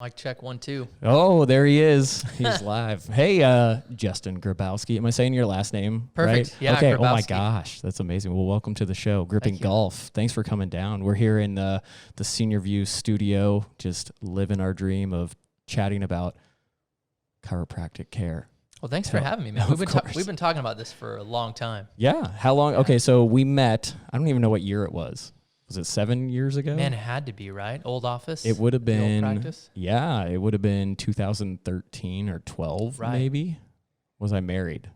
Mic check 1, 2. Oh, there he is. He's live. Hey, Justin Grabouski. Am I saying your last name? Perfect. Right? Yeah. Okay. Grabouski. Oh my gosh, that's amazing. Well, welcome to the show, Gripping Golf. Thanks for coming down. We're here in the Senior View studio, just living our dream of chatting about chiropractic care. Well, thanks for having me, man. We've been talking about this for a long time. Yeah. How long? Yeah. Okay, so we met. I don't even know what year it was. Was it 7 years ago? Man, it had to be, right? Old office? It would have been, old practice? Yeah, it would have been 2013 or 12, right. Maybe. Was I married?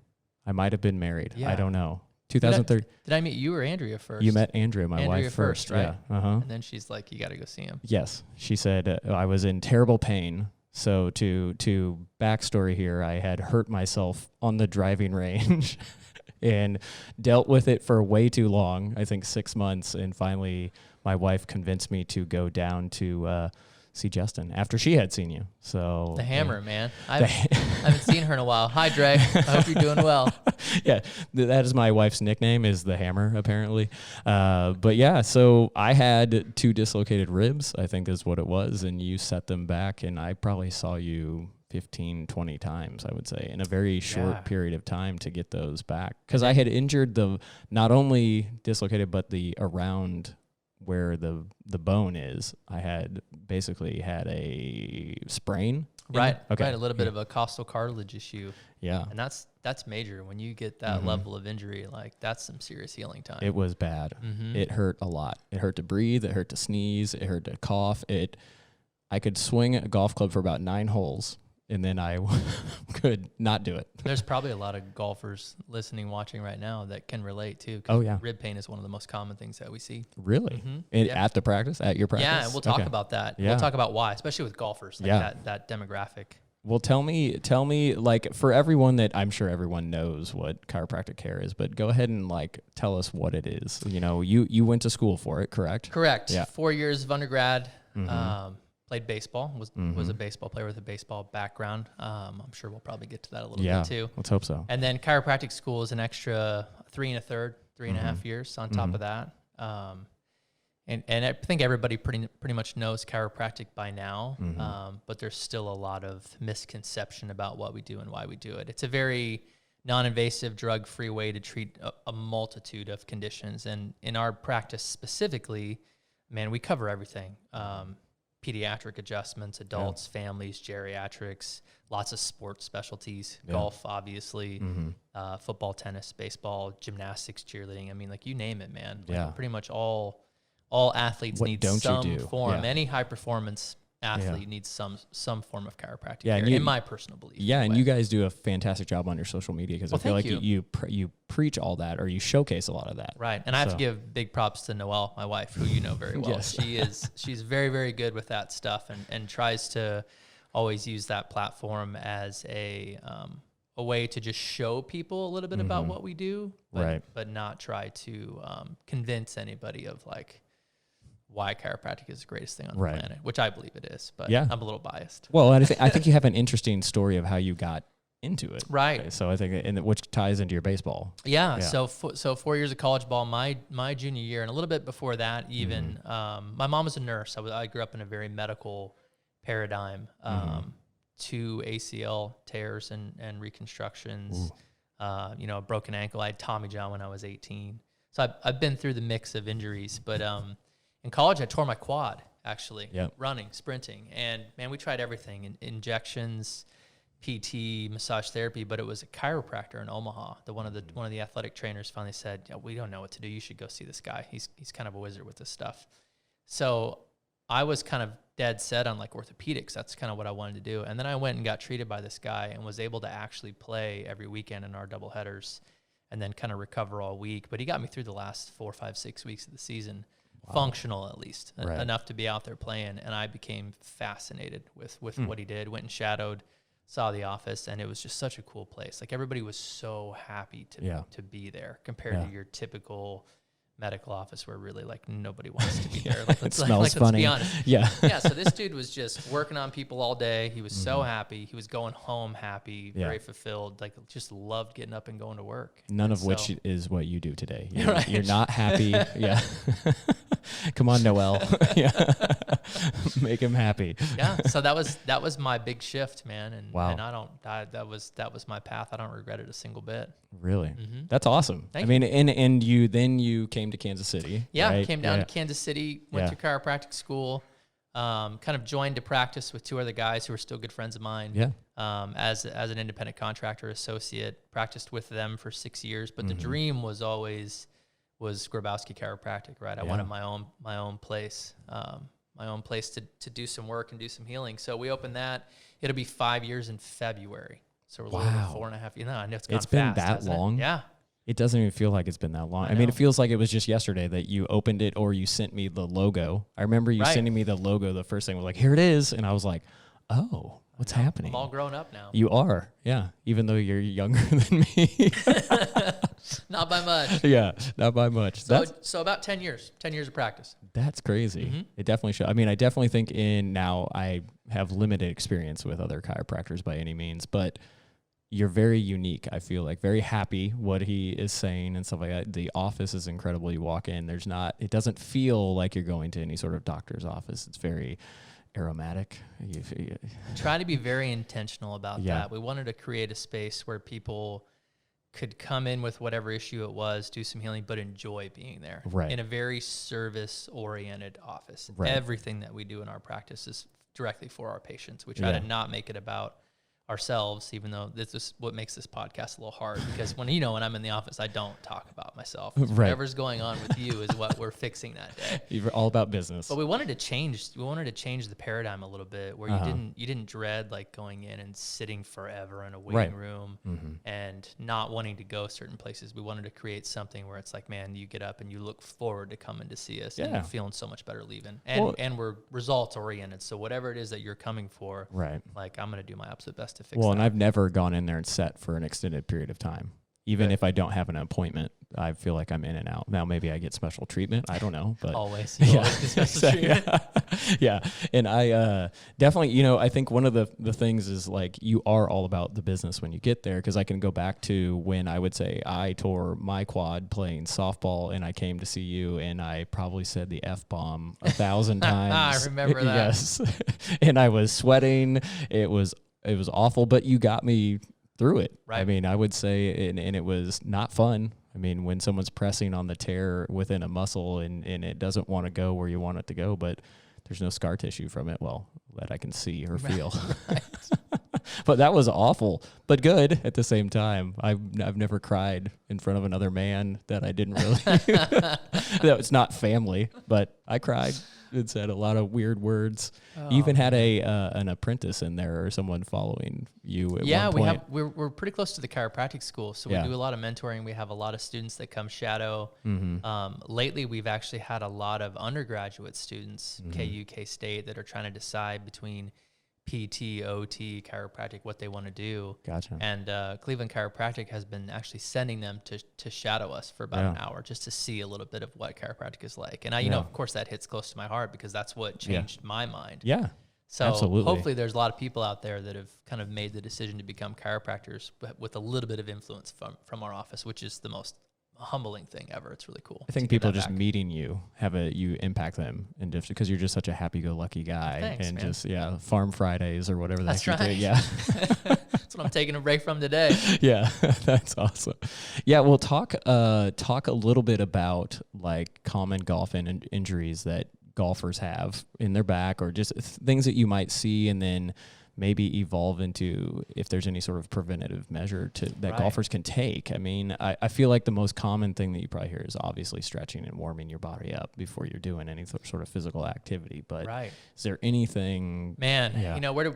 I might have been married. Yeah. I don't know. 2013. Did I meet you or Andrea first? You met Andrea, my wife, first, right? Yeah. And then she's like, you got to go see him. Yes. She said, I was in terrible pain. So to backstory here, I had hurt myself on the driving range. And dealt with it for way too long, I think 6 months. And finally, my wife convinced me to go down to see Justin after she had seen you. So the Hammer, man. I haven't seen her in a while. Hi, Dreg. I hope you're doing well. Yeah, that is my wife's nickname, is the Hammer, apparently. But yeah, so I had 2 dislocated ribs, I think is what it was. And you set them back, and I probably saw you 15, 20 times, I would say, in a very short period of time to get those back. Because I had injured not only dislocated, but the around where the bone is. I had basically had a sprain. Right. Okay. Right. A little bit of a costal cartilage issue. Yeah. And that's major. When you get that level of injury, like that's some serious healing time. It was bad. It hurt a lot. It hurt to breathe. It hurt to sneeze. It hurt to cough. I could swing a golf club for about 9 holes. And then I could not do it. There's probably a lot of golfers listening, watching right now that can relate too. Oh, yeah. Rib pain is one of the most common things that we see. Really? At the practice? At your practice? Yeah, and we'll talk about that. Yeah. We'll talk about why, especially with golfers, like that demographic. Well, tell me, like, for everyone that I'm sure everyone knows what chiropractic care is, but go ahead and like tell us what it is. You know, you went to school for it, correct? Correct. Yeah. 4 years of undergrad. Played baseball, was a baseball player with a baseball background. I'm sure we'll probably get to that a little bit too. Let's hope so. And then chiropractic school is an extra 3 and a half years on top of that. And I think everybody pretty much knows chiropractic by now, but there's still a lot of misconception about what we do and why we do it. It's a very non-invasive, drug-free way to treat a multitude of conditions. And in our practice specifically, man, we cover everything. Pediatric adjustments, adults, families, geriatrics, lots of sports specialties, golf, obviously, football, tennis, baseball, gymnastics, cheerleading. I mean, like you name it, man. Like pretty much all athletes need some form. Any high performance athlete needs some form of chiropractic care, in my personal belief. Yeah, and you guys do a fantastic job on your social media because I feel like you preach all that, or you showcase a lot of that. Right, and I have to give big props to Noelle, my wife, who you know very well. She's very, very good with that stuff, and tries to always use that platform as a way to just show people a little bit about what we do, but not try to convince anybody of like why chiropractic is the greatest thing on the planet, which I believe it is, but I'm a little biased. Well, I think you have an interesting story of how you got into it. Right. Okay, so I think, which ties into your baseball. Yeah. So 4 years of college ball, my junior year, and a little bit before that even, my mom was a nurse. I grew up in a very medical paradigm, 2 ACL tears and reconstructions, a broken ankle. I had Tommy John when I was 18. So I've been through the mix of injuries, but, in college, I tore my quad, actually, running, sprinting. And, man, we tried everything, injections, PT, massage therapy, but it was a chiropractor in Omaha. One of the athletic trainers finally said, we don't know what to do. You should go see this guy. He's kind of a wizard with this stuff. So I was kind of dead set on, like, orthopedics. That's kind of what I wanted to do. And then I went and got treated by this guy and was able to actually play every weekend in our doubleheaders and then kind of recover all week. But he got me through the last 4, 5, 6 weeks of the season. Wow. Functional, at least, enough to be out there playing. And I became fascinated with what he did, went and shadowed, saw the office, and it was just such a cool place. Like, everybody was so happy to be there compared to your typical medical office where really, like, nobody wants to be there. Like, it smells funny. Let's be honest. Yeah, so this dude was just working on people all day. He was so happy. He was going home happy, very fulfilled, like, just loved getting up and going to work. None of which is what you do today. You're not happy. Come on, Noel. Yeah. Make him happy. Yeah. So that was my big shift, man. And Wow. and that was my path. I don't regret it a single bit. Really? Mm-hmm. That's awesome. Thank I mean, and you came to Kansas City. Yeah. Right? Came down to Kansas City, went Yeah. to chiropractic school, kind of joined to practice with two other guys who are still good friends of mine. Yeah. As an independent contractor associate, practiced with them for 6 years. But the dream was always Grabouski Chiropractic, right? I wanted my own place, to do some work and do some healing. So we opened that. It'll be 5 years in February. So we're a little over 4.5. You know, I know it's gone fast. It's been that long. Yeah. It doesn't even feel like it's been that long. I mean, it feels like it was just yesterday that you opened it or you sent me the logo. I remember you sending me the logo. The first thing was like, here it is. And I was like, oh, what's happening? I'm all grown up now. You are. Yeah. Even though you're younger than me. Not by much. Yeah. Not by much. So about 10 years of practice. That's crazy. It definitely should. I mean, I definitely think now I have limited experience with other chiropractors by any means, but you're very unique. I feel like very happy what he is saying and stuff like that. The office is incredible. You walk in, it doesn't feel like you're going to any sort of doctor's office. It's very aromatic. Try to be very intentional about that. We wanted to create a space where people could come in with whatever issue it was, do some healing, but enjoy being there. Right. In a very service-oriented office. Right. Everything that we do in our practice is directly for our patients. We try to not make it about ourselves, even though this is what makes this podcast a little hard, because when I'm in the office, I don't talk about myself. Whatever's going on with you is what we're fixing that day. You're all about business. But we wanted to change the paradigm a little bit, where you didn't dread like going in and sitting forever in a waiting room and not wanting to go certain places. We wanted to create something where it's like, man, you get up and you look forward to coming to see us, and you're feeling so much better leaving. And we're results oriented. So whatever it is that you're coming for, like I'm going to do my absolute best to fix that. And I've never gone in there and sat for an extended period of time. Even if I don't have an appointment, I feel like I'm in and out. Now, maybe I get special treatment. I don't know. But always get special treatment. Yeah. And I definitely, I think one of the things is like you are all about the business when you get there, because I can go back to when I would say I tore my quad playing softball and I came to see you and I probably said the F-bomb 1,000 times. I remember that. Yes. And I was sweating. It was awful, but you got me through it. Right. I mean, I would say, and it was not fun. I mean, when someone's pressing on the tear within a muscle and it doesn't want to go where you want it to go, but there's no scar tissue from it, well, that I can see or feel. Right. But that was awful, but good at the same time. I've never cried in front of another man that I didn't really. That was not family, but I cried. It said a lot of weird words. You even had an apprentice in there or someone following you at one point. We're pretty close to the chiropractic school, so we do a lot of mentoring. We have a lot of students that come shadow. Lately, we've actually had a lot of undergraduate students, KU, K-State, that are trying to decide between PT, OT, chiropractic, what they want to do. Gotcha. And Cleveland Chiropractic has been actually sending them to shadow us for about an hour just to see a little bit of what chiropractic is like. And I, of course, that hits close to my heart because that's what changed my mind. Yeah. So absolutely. Hopefully there's a lot of people out there that have kind of made the decision to become chiropractors with a little bit of influence from our office, which is the most humbling thing ever. It's really cool. I think people just meeting you you impact them, and just because you're just such a happy-go-lucky guy. Thanks, and man. just farm Fridays or whatever that's right. Do. Yeah. That's what I'm taking a break from today. Yeah, that's awesome. Yeah, we'll talk a little bit about like common golf injuries that golfers have in their back, or just things that you might see, and then maybe evolve into if there's any sort of preventative measure that golfers can take. I mean, I feel like the most common thing that you probably hear is obviously stretching and warming your body up before you're doing any sort of physical activity. But is there anything? Man,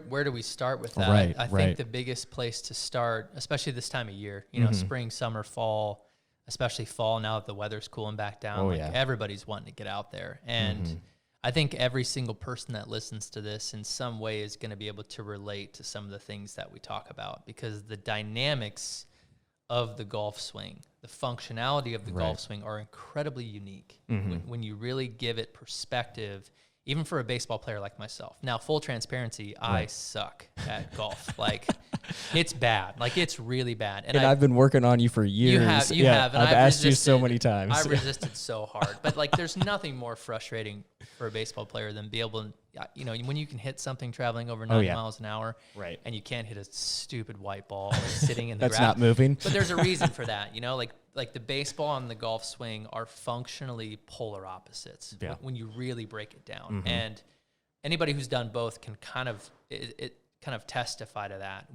where do we start with that? I think the biggest place to start, especially this time of year, spring, summer, fall, especially fall now that the weather's cooling back down, everybody's wanting to get out there. And I think every single person that listens to this in some way is going to be able to relate to some of the things that we talk about, because the dynamics of the golf swing, the functionality of the golf swing are incredibly unique. When you really give it perspective even for a baseball player like myself. Now, full transparency, I suck at golf. Like, it's bad. Like, it's really bad. And I've been working on you for years. You have. And I've asked you so many times. I resisted so hard. But, like, there's nothing more frustrating for a baseball player than be able to, when you can hit something traveling over 90 miles an hour, right, and you can't hit a stupid white ball sitting in the that's grass. not moving. But there's a reason for that, like the baseball and the golf swing are functionally polar opposites when you really break it down. And anybody who's done both can kind of testify to that.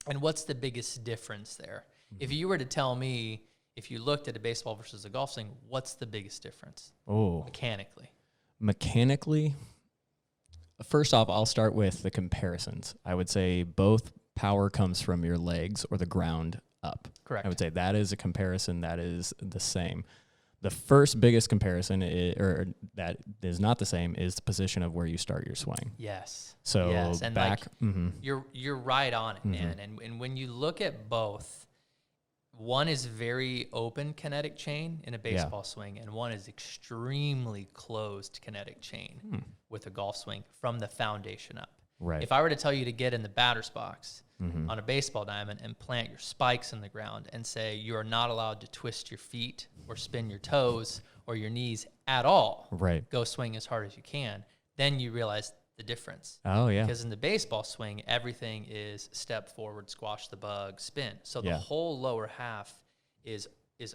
And what's the biggest difference there? If you were to tell me, if you looked at a baseball versus a golf swing, what's the biggest difference? Mechanically, first off, I'll start with the comparisons. I would say both power comes from your legs or the ground up. Correct. I would say that is a comparison that is the same. The first biggest comparison, or that is not the same, is the position of where you start your swing. Yes. So and back, you're right on it, man. And when you look at both, one is very open kinetic chain in a baseball swing, and one is extremely closed kinetic chain with a golf swing from the foundation up. Right. If I were to tell you to get in the batter's box on a baseball diamond and plant your spikes in the ground and say you are not allowed to twist your feet or spin your toes or your knees at all, go swing as hard as you can, then you realize the difference. Oh, yeah. Because in the baseball swing, everything is step forward, squash the bug, spin. So the whole lower half is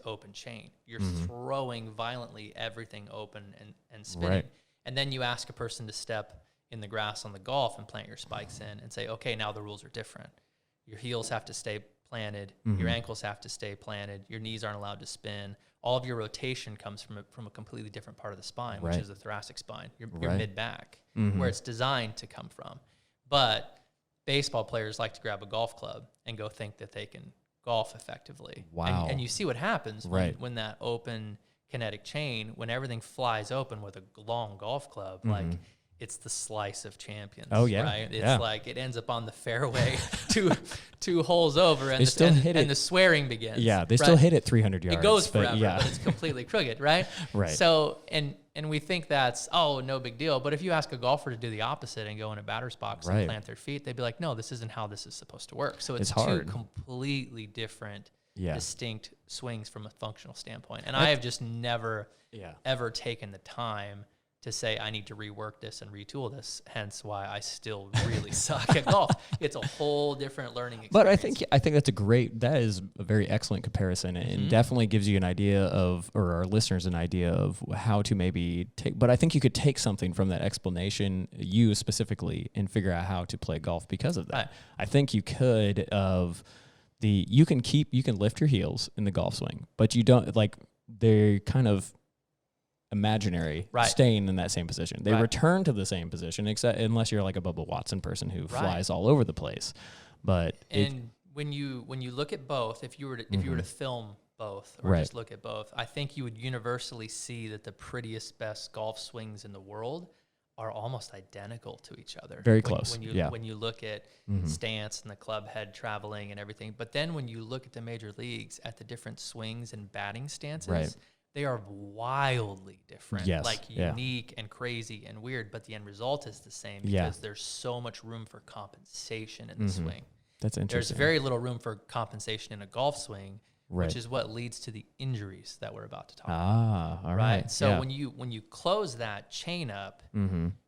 open chain. You're throwing violently everything open and spinning. Right. And then you ask a person to step in the grass on the golf and plant your spikes in and say, okay, now the rules are different. Your heels have to stay planted. Your ankles have to stay planted. Your knees aren't allowed to spin. All of your rotation comes from a completely different part of the spine, which is the thoracic spine, your mid-back, where it's designed to come from. But baseball players like to grab a golf club and go think that they can golf effectively. Wow. And you see what happens when that open kinetic chain, when everything flies open with a long golf club, like it's the slice of champions. Oh, yeah. Right? It's like it ends up on the fairway two holes over, and the swearing begins. Yeah, they still hit it 300 yards. It goes forever, but it's completely crooked, right? Right. So, and we think that's, no big deal. But if you ask a golfer to do the opposite and go in a batter's box and plant their feet, they'd be like, no, this isn't how this is supposed to work. So it's hard. Two completely different, distinct swings from a functional standpoint. And I have just never, ever taken the time to say I need to rework this and retool this, hence why I still really suck at golf. It's a whole different learning experience. But I think that is a very excellent comparison, and definitely gives you an idea of, or our listeners an idea of how to maybe take, but I think you could take something from that explanation, you specifically, and figure out how to play golf because of that. Right. I think you could you can lift your heels in the golf swing, but you don't, like, they're kind of imaginary, staying in that same position. They return to the same position, except unless you're like a Bubba Watson person who flies all over the place. But when you look at both, if you were to film both or just look at both, I think you would universally see that the prettiest, best golf swings in the world are almost identical to each other. Very close. When you look at stance and the club head traveling and everything, but then when you look at the major leagues at the different swings and batting stances, they are wildly different, unique and crazy and weird, but the end result is the same because there's so much room for compensation in the swing. That's interesting. There's very little room for compensation in a golf swing, which is what leads to the injuries that we're about to talk about. All right. So when you close that chain up,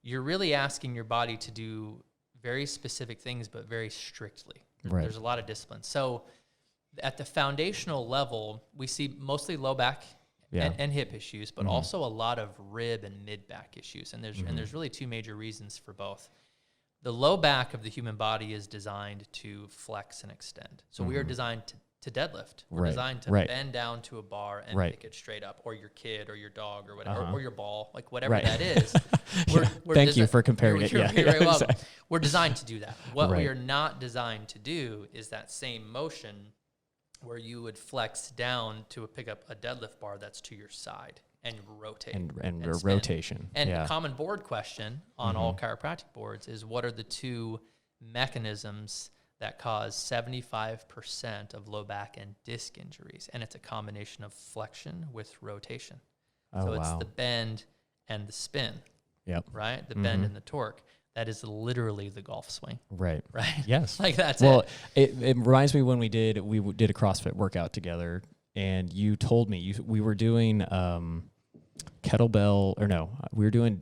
you're really asking your body to do very specific things, but very strictly. There's a lot of discipline. So at the foundational level, we see mostly low back and hip issues, but also a lot of rib and mid-back issues. And there's really two major reasons for both. The low back of the human body is designed to flex and extend. So we are designed to deadlift. We're designed to bend down to a bar and pick it straight up, or your kid or your dog or whatever, or your ball, like whatever that is. Thank you for comparing it. You're very welcome. We're designed to do that. What we are not designed to do is that same motion where you would flex down to pick up a deadlift bar that's to your side and rotate. And rotation. And a common board question on all chiropractic boards is, what are the two mechanisms that cause 75% of low back and disc injuries? And it's a combination of flexion with rotation. So it's the bend and the spin. Yep. right? The bend and the torque. That is literally the golf swing. Right. Right. Yes. Like that's well, it. it reminds me when we did a CrossFit workout together, and you told me we were doing kettlebell, or no, we were doing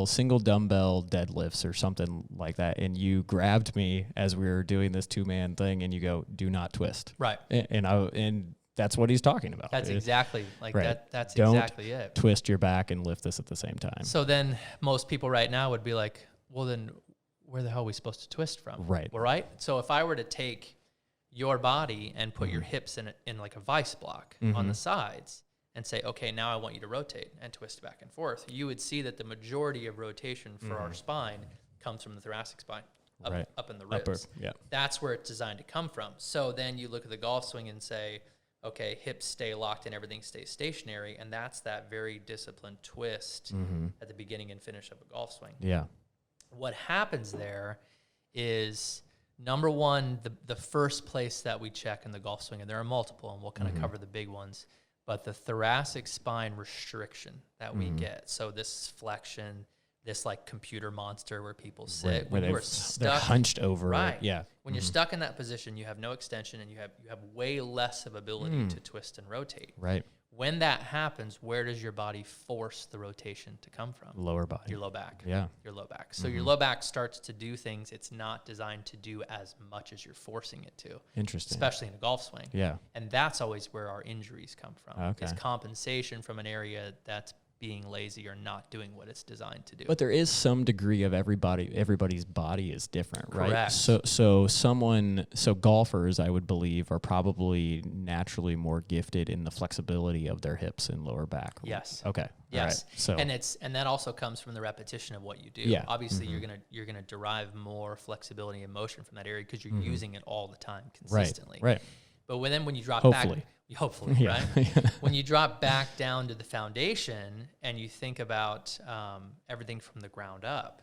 single dumbbell deadlifts or something like that. And you grabbed me as we were doing this 2-man thing, and you go, "Do not twist." Right. And that's what he's talking about. That's exactly like right. that. That's Don't exactly it. Twist your back and lift this at the same time. So then most people right now would be like, well, then where the hell are we supposed to twist from? Right. Well, right. So if I were to take your body and put your hips in like a vice block on the sides and say, okay, now I want you to rotate and twist back and forth, you would see that the majority of rotation for our spine comes from the thoracic spine, up in the ribs. Yeah. That's where it's designed to come from. So then you look at the golf swing and say, okay, hips stay locked and everything stays stationary, and that's that very disciplined twist at the beginning and finish of a golf swing. Yeah. What happens there is, number one, the first place that we check in the golf swing, and there are multiple, and we'll kind of cover the big ones, but the thoracic spine restriction that we get. So this flexion, this like computer monster where people sit, when you are stuck, they're hunched over. Right. Yeah. When you're stuck in that position, you have no extension, and you have way less of ability to twist and rotate. Right. When that happens, where does your body force the rotation to come from? Lower body. Your low back. Yeah. Your low back. So your low back starts to do things it's not designed to do as much as you're forcing it to. Interesting. Especially in a golf swing. Yeah. And that's always where our injuries come from. Okay. Is compensation from an area that's being lazy or not doing what it's designed to do. But there is some degree of everybody's body is different, right? Correct. So golfers, I would believe, are probably naturally more gifted in the flexibility of their hips and lower back. Yes. Okay. Yes. All right. So and that also comes from the repetition of what you do. Yeah. Obviously you're gonna derive more flexibility and motion from that area because you're using it all the time consistently. Right. But when you drop Hopefully. right? When you drop back down to the foundation and you think about everything from the ground up,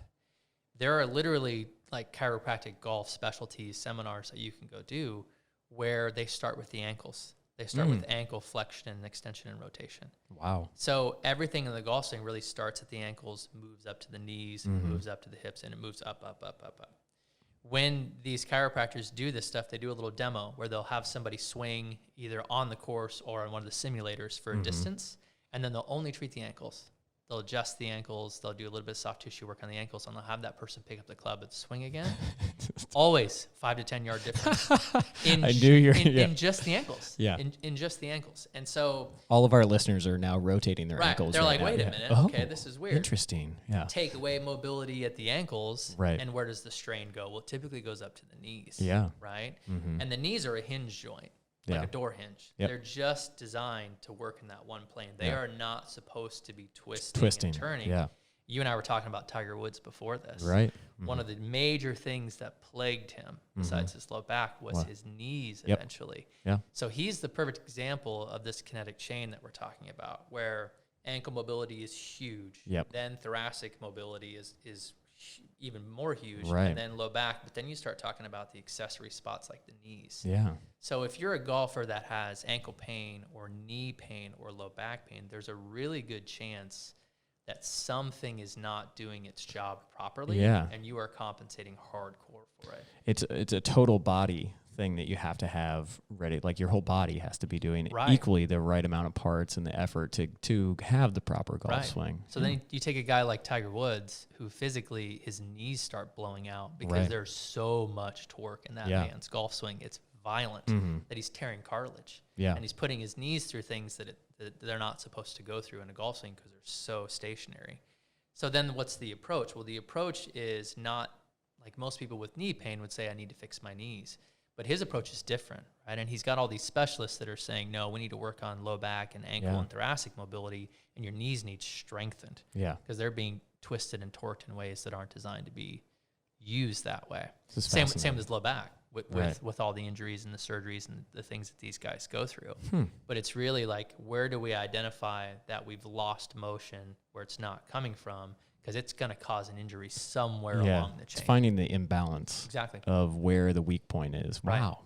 there are literally like chiropractic golf specialties seminars that you can go do where they start with the ankles. They start with ankle flexion and extension and rotation. Wow. So everything in the golf swing really starts at the ankles, moves up to the knees, moves up to the hips, and it moves up, up, up, up, up. When these chiropractors do this stuff, they do a little demo where they'll have somebody swing either on the course or on one of the simulators for a distance, and then they'll only treat the ankles. They'll adjust the ankles. They'll do a little bit of soft tissue work on the ankles, and they'll have that person pick up the club and swing again. Always 5 to 10 yard difference in just the ankles. Yeah. In just the ankles. And so all of our listeners are now rotating their ankles. They're like, now. wait a minute. Okay, this is weird. Interesting. Yeah. Take away mobility at the ankles. Right. And where does the strain go? Well, it typically goes up to the knees. Yeah. Right. And the knees are a hinge joint. Like a door hinge. Yep. They're just designed to work in that one plane. They are not supposed to be twisting and turning. Yeah. You and I were talking about Tiger Woods before this. Right. One of the major things that plagued him, besides his low back, was his knees eventually. Yeah. So he's the perfect example of this kinetic chain that we're talking about, where ankle mobility is huge. Yep. Then thoracic mobility is even more huge, Right. and then low back. But then you start talking about the accessory spots like the knees. Yeah. So if you're a golfer that has ankle pain or knee pain or low back pain, there's a really good chance that something is not doing its job properly, and you are compensating hardcore for it. It's a total body thing that you have to have ready. Like your whole body has to be doing equally the right amount of parts and the effort to have the proper golf swing. So then you take a guy like Tiger Woods, who physically his knees start blowing out because there's so much torque in that man's golf swing. It's violent that he's tearing cartilage. Yeah. And he's putting his knees through things that they're not supposed to go through in a golf swing because they're so stationary. So then what's the approach? Well, the approach is not like most people with knee pain would say, I need to fix my knees. But his approach is different, right? And he's got all these specialists that are saying, no, we need to work on low back and ankle and thoracic mobility, and your knees need strengthened. Yeah. Because they're being twisted and torqued in ways that aren't designed to be used that way. Same as low back with all the injuries and the surgeries and the things that these guys go through. But it's really like, where do we identify that we've lost motion where it's not coming from? Because it's going to cause an injury somewhere along the chain. It's finding the imbalance of where the weak point is. Wow.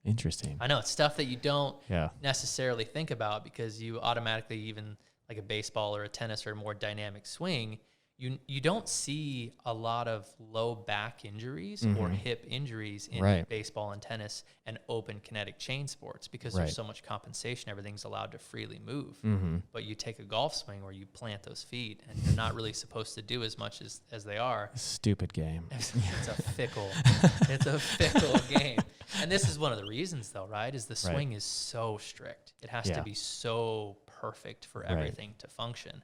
Interesting. I know. It's stuff that you don't necessarily think about because you automatically, even like a baseball or a tennis or a more dynamic swing, you don't see a lot of low back injuries or hip injuries in Right. baseball and tennis and open kinetic chain sports because Right. there's so much compensation. Everything's allowed to freely move. But you take a golf swing where you plant those feet and you're not really supposed to do as much as they are. Stupid game. It's a fickle game. And this is one of the reasons, though, right? Is the swing is so strict. It has to be so perfect for everything to function.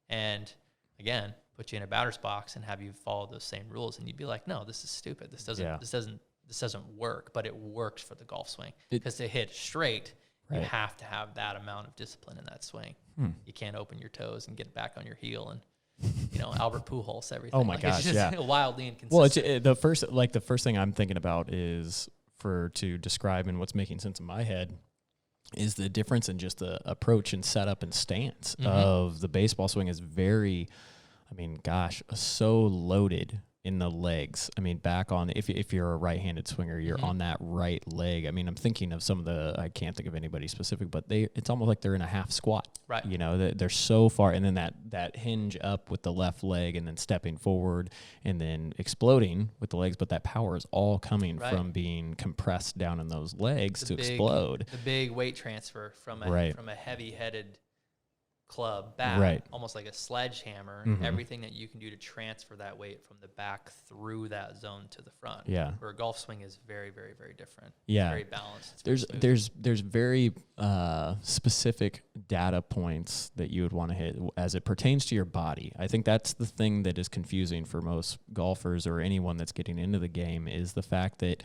And again, put you in a batter's box and have you follow those same rules, and you'd be like, no, this is stupid. This doesn't work. But it works for the golf swing because to hit straight, you have to have that amount of discipline in that swing. You can't open your toes and get back on your heel and Albert Pujols everything. Oh my gosh, it's just wildly inconsistent. Well, it's the first thing I'm thinking about is to describe and what's making sense in my head is the difference in just the approach and setup and stance of the baseball swing is very, so loaded in the legs. I mean, back on, if you're a right-handed swinger, you're on that right leg. I mean, I'm thinking of some of I can't think of anybody specific, but it's almost like they're in a half squat. Right. They're so far, and then that hinge up with the left leg and then stepping forward and then exploding with the legs, but that power is all coming from being compressed down in those legs to explode. The big weight transfer from a heavy-headed club back, almost like a sledgehammer, everything that you can do to transfer that weight from the back through that zone to the front. Yeah. Where a golf swing is very, very, very different. Yeah. Very balanced. There's very specific data points that you would want to hit as it pertains to your body. I think that's the thing that is confusing for most golfers or anyone that's getting into the game is the fact that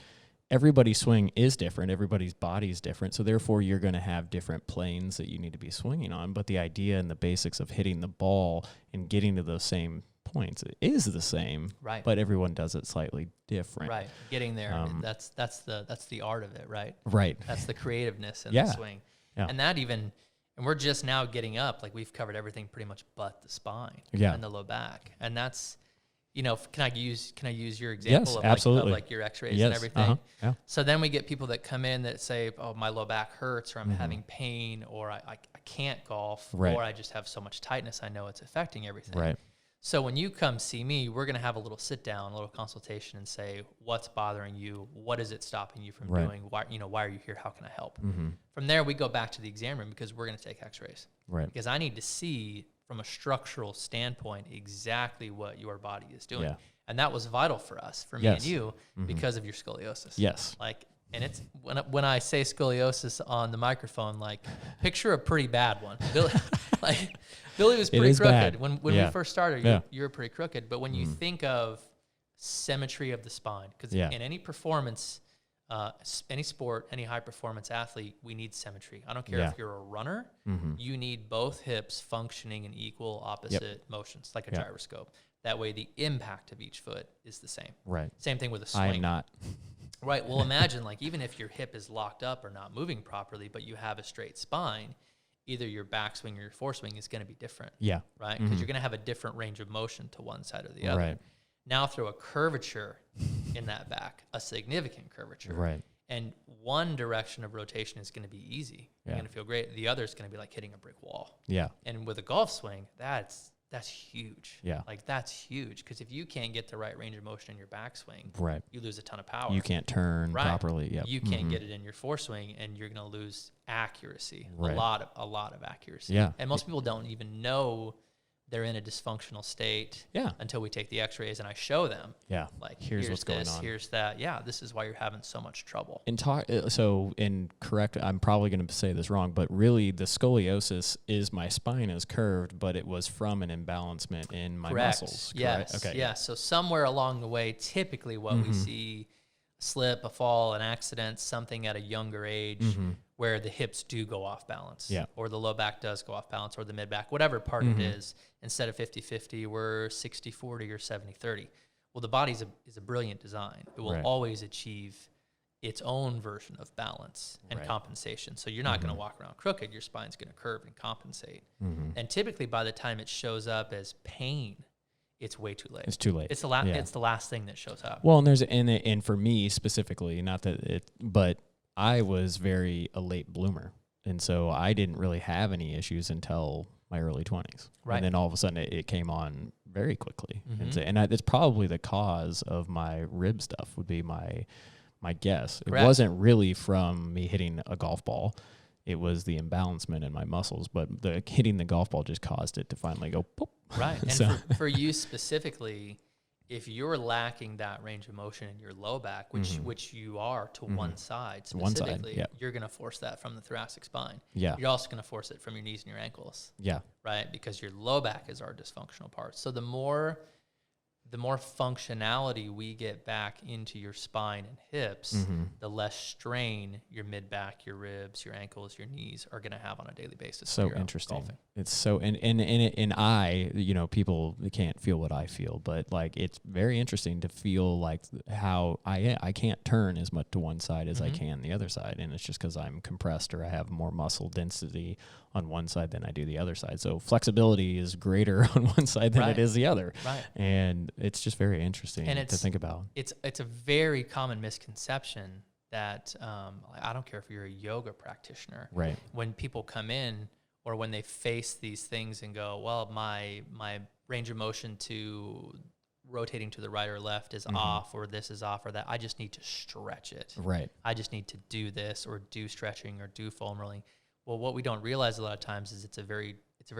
everybody's swing is different. Everybody's body is different. So therefore, you're going to have different planes that you need to be swinging on. But the idea and the basics of hitting the ball and getting to those same points is the same. Right. But everyone does it slightly different. Right. Getting there, that's the art of it, right? Right. That's the creativeness in the swing. Yeah. And we're just now getting up. Like we've covered everything pretty much but the spine and the low back. And that's, can I use your example of your x-rays and everything? Yeah. So then we get people that come in that say, oh, my low back hurts, or I'm having pain, or I can't golf, or I just have so much tightness, I know it's affecting everything. Right. So when you come see me, we're going to have a little sit down, a little consultation and say, what's bothering you? What is it stopping you from doing? Why are you here? How can I help? From there, we go back to the exam room because we're going to take x-rays. Right. Because I need to see from a structural standpoint exactly what your body is doing. Yeah. And that was vital for us, for me and you, because of your scoliosis. Yes. And it's when I say scoliosis on the microphone, picture a pretty bad one. Billy was pretty crooked. Bad. When we first started, you were pretty crooked. But when you think of symmetry of the spine, because in any performance, any sport, any high performance athlete, we need symmetry. I don't care if you're a runner, you need both hips functioning in equal opposite motions, like a gyroscope. That way the impact of each foot is the same. Right. Same thing with a swing. I am not. Right. Well, imagine even if your hip is locked up or not moving properly, but you have a straight spine, either your backswing or your foreswing is going to be different. Yeah. Right. Because you're going to have a different range of motion to one side or the other. Right. Now throw a curvature in that back, a significant curvature. Right. And one direction of rotation is going to be easy. You're going to feel great. The other is going to be like hitting a brick wall. Yeah. And with a golf swing, that's huge. Yeah. That's huge. Because if you can't get the right range of motion in your backswing, you lose a ton of power. You can't turn properly. Yep. You can't get it in your foreswing, and you're going to lose accuracy. A lot of accuracy. Yeah. And most people don't even know they're in a dysfunctional state until we take the x-rays and I show them. Yeah. Here's what's going on. Here's that. Yeah. This is why you're having so much trouble. Correct. I'm probably going to say this wrong, but really the scoliosis is my spine is curved, but it was from an imbalancement in my muscles. Yes. Okay. Yeah. So somewhere along the way, typically what we see, slip, a fall, an accident, something at a younger age where the hips do go off balance, or the low back does go off balance, or the mid back, whatever part it is. Instead of 50-50, we're 60-40 or 70-30. Well, the body is a brilliant design. It will always achieve its own version of balance and compensation. So you're not going to walk around crooked. Your spine's going to curve and compensate. And typically by the time it shows up as pain, it's way too late. It's too late. It's the last thing that shows up. Well, and for me specifically, but I was a late bloomer. And so I didn't really have any issues until my early 20s. Right. And then all of a sudden it came on very quickly. And it's probably the cause of my rib stuff would be my guess. Correct. It wasn't really from me hitting a golf ball. It was the imbalancement in my muscles, but the hitting the golf ball just caused it to finally go pop. Right. And for you specifically, if you're lacking that range of motion in your low back, which you are to one side specifically, you're going to force that from the thoracic spine. Yeah. You're also going to force it from your knees and your ankles. Yeah. Right? Because your low back is our dysfunctional part. So the more functionality we get back into your spine and hips, the less strain your mid-back, your ribs, your ankles, your knees are going to have on a daily basis. So interesting. Golfing. It's so, and I, people can't feel what I feel, but like, it's very interesting to feel like how I can't turn as much to one side as I can the other side. And it's just because I'm compressed or I have more muscle density on one side than I do the other side. So flexibility is greater on one side than it is the other. Right. And it's just very interesting to think about. It's a very common misconception that I don't care if you're a yoga practitioner. Right. When people come in or when they face these things and go, well, my range of motion to rotating to the right or left is off, or this is off, or that, I just need to stretch it. Right. I just need to do this or do stretching or do foam rolling. Well, what we don't realize a lot of times is it's a very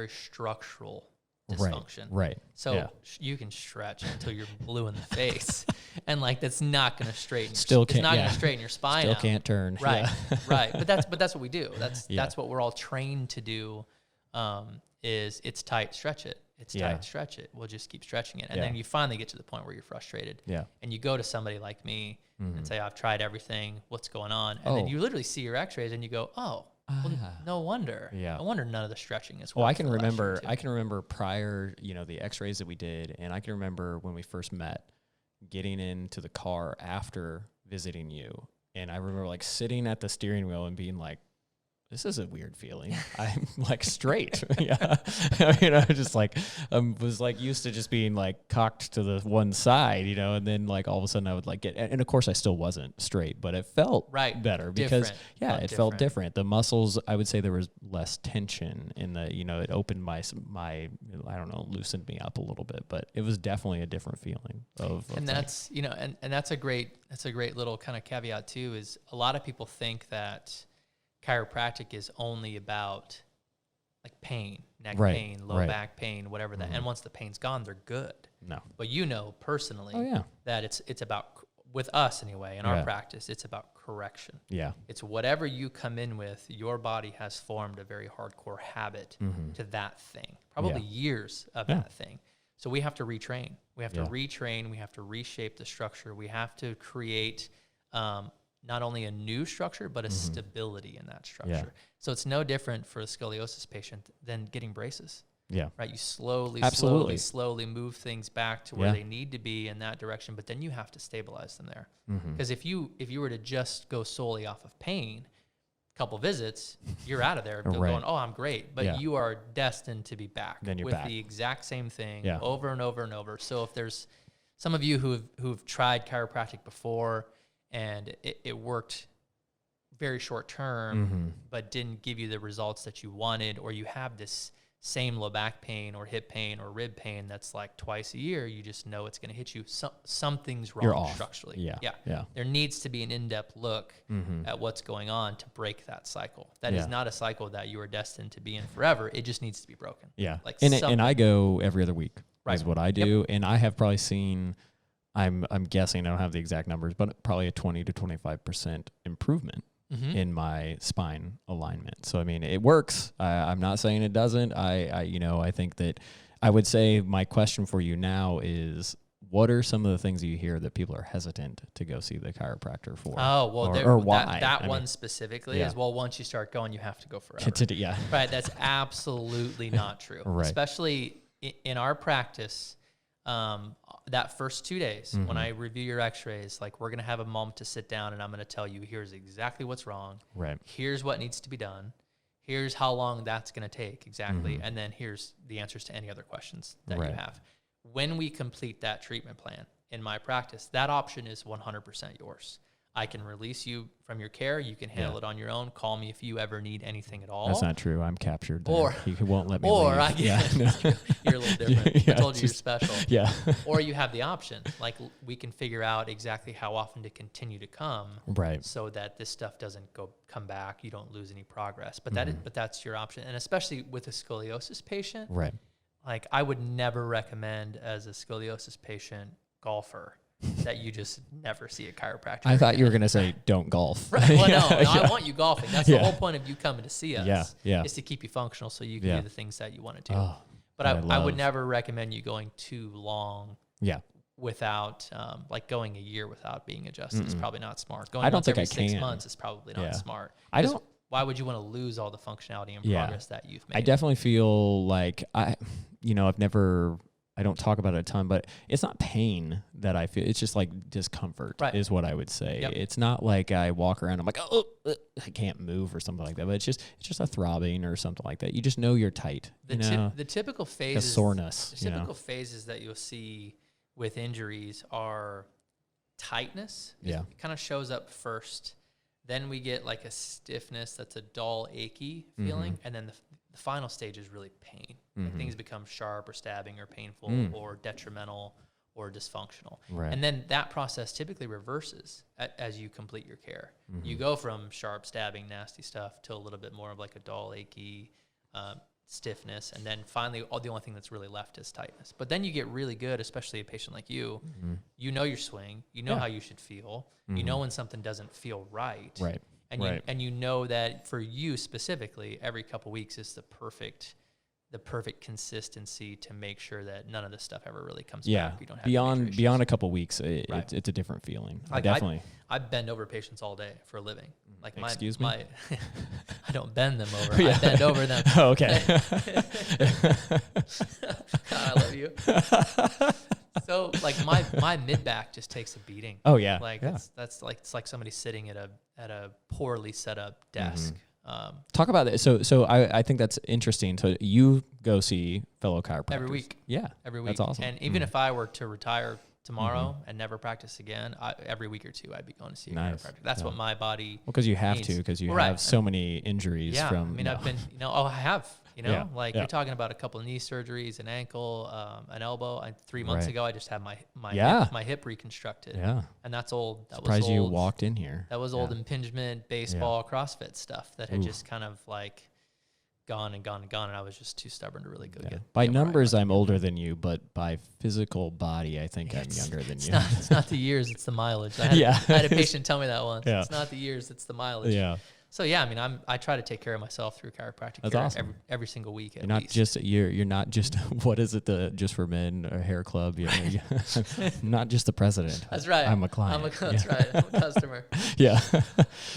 structural dysfunction. Right. So you can stretch until you're blue in the face, and like that's not going to straighten. It's not going to straighten your spine. Still can't turn. Right. Right. But that's what we do. That's what we're all trained to do. Is it's tight, stretch it. It's tight, stretch it. We'll just keep stretching it, and then you finally get to the point where you're frustrated. Yeah. And you go to somebody like me and say, "I've tried everything. What's going on?" And then you literally see your X-rays, and you go, "Oh." Well, no wonder. Yeah. No wonder none of the stretching is. Well, I can remember prior, the X-rays that we did, and I can remember when we first met, getting into the car after visiting you, and I remember like sitting at the steering wheel and being like, "This is a weird feeling." I'm like straight. Yeah. I just like, was like used to just being like cocked to the one side, and then like all of a sudden I would like get, and of course I still wasn't straight, but it felt better because it felt different. The muscles, I would say there was less tension in the, it opened my, I don't know, loosened me up a little bit, but it was definitely a different feeling and that's, and that's a great little kind of caveat too, is a lot of people think that chiropractic is only about like pain, neck pain, low back pain, whatever that. And once the pain's gone, they're good. No. But personally that it's about, with us anyway, in our practice, it's about correction. Yeah. It's whatever you come in with, your body has formed a very hardcore habit to that thing, probably years of that thing. So we have to retrain. We have to retrain. We have to reshape the structure. We have to create not only a new structure, but a stability in that structure. Yeah. So it's no different for a scoliosis patient than getting braces. Yeah. Right. You slowly move things back to where they need to be in that direction, but then you have to stabilize them there. Because if you were to just go solely off of pain, a couple visits, you're out of there going, "Oh, I'm great." But you are destined to be back with the exact same thing over and over and over. So if there's some of you who've tried chiropractic before, and it worked very short term, but didn't give you the results that you wanted, or you have this same low back pain or hip pain or rib pain that's like twice a year, you just know it's going to hit you. Something's wrong structurally. Yeah. There needs to be an in-depth look at what's going on to break that cycle. That is not a cycle that you are destined to be in forever. It just needs to be broken. Yeah. Like and I go every other week is what I do. And I have probably seen, I'm guessing, I don't have the exact numbers, but probably a 20 to 25% improvement in my spine alignment. So, I mean, it works. I'm not saying it doesn't. I think that I would say my question for you now is, what are some of the things you hear that people are hesitant to go see the chiropractor for? Oh, well, or why? That one specifically is, well, once you start going, you have to go forever. Yeah. Right. That's absolutely not true. Right. Especially in our practice. That first 2 days, when I review your x-rays, like, we're going to have a moment to sit down and I'm going to tell you, here's exactly what's wrong. Right. Here's what needs to be done. Here's how long that's going to take exactly. And then here's the answers to any other questions that you have. When we complete that treatment plan in my practice, that option is 100% yours. I can release you from your care. You can handle it on your own. Call me if you ever need anything at all. That's not true. I'm captured there. Or he won't let me or leave. I get you're a little different. I told you you're special. Yeah. Or you have the option, like we can figure out exactly how often to continue to come, Right. so that this stuff doesn't come back. You don't lose any progress. But but that's your option, and especially with a scoliosis patient, Right. like I would never recommend as a scoliosis patient golfer that you just never see a chiropractor. I thought you were going to say don't golf. Right. Well, Yeah, no, yeah. I want you golfing. That's the whole point of you coming to see us. Yeah. Is to keep you functional so you can Yeah. do the things that you want to do. Oh, but I would never recommend you going too long. Yeah. Without like going a year without being adjusted is probably not smart. Going I don't once think every I 6 can. months is probably not smart. I don't. Why would you want to lose all the functionality and Yeah. progress that you've made? I definitely feel like I don't talk about it a ton, but it's not pain that I feel. It's just like discomfort is what I would say. Yep. It's not like I walk around, I'm like, oh, I can't move or something like that. But it's just a throbbing or something like that. You just know you're tight. The typical phases, soreness. The typical phases that you'll see with injuries are tightness. Yeah. It kind of shows up first. Then we get like a stiffness that's a dull, achy feeling. And then the final stage is really pain. Like things become sharp or stabbing or painful or detrimental or dysfunctional. Right. And then that process typically reverses as you complete your care. You go from sharp, stabbing, nasty stuff to a little bit more of like a dull, achy stiffness. And then finally, the only thing that's really left is tightness. But then you get really good, especially a patient like you. You know your swing. You know how you should feel. You know when something doesn't feel right. Right. And you know that for you specifically, every couple weeks is the perfect consistency to make sure that none of this stuff ever really comes back. You don't have beyond a couple weeks, it's a different feeling. Like definitely. I bend over patients all day for a living. Like Excuse me? I don't bend them over. I bend over them. Oh, okay. I love you. So like my mid back just takes a beating. Oh yeah. Like it's like somebody sitting at a poorly set up desk. Talk about that. So I think that's interesting. So you go see fellow chiropractors every week. Yeah, every week. That's awesome. And even if I were to retire tomorrow and never practice again, every week or two I'd be going to see a chiropractor. That's what my body. Well, because you have needs. to, because you have so many injuries from. I mean, I've been, I have. You're talking about a couple of knee surgeries, an ankle, an elbow. 3 months ago, I just had my hip reconstructed. Yeah, and that's old. Surprised you walked in here. That was old impingement, baseball, CrossFit stuff that had just kind of like gone, and I was just too stubborn to really go get. By numbers, I'm older than you, but by physical body, I think I'm younger than you. It's not the years; it's the mileage. I had a patient tell me that once. Yeah. It's not the years; it's the mileage. Yeah. So yeah, I mean, I try to take care of myself through chiropractic That's care awesome. every single week. You're not just you're not just what is it, the Just for Men or hair club? Not just the president. That's right. I'm a client. That's right. I'm a customer. Yeah.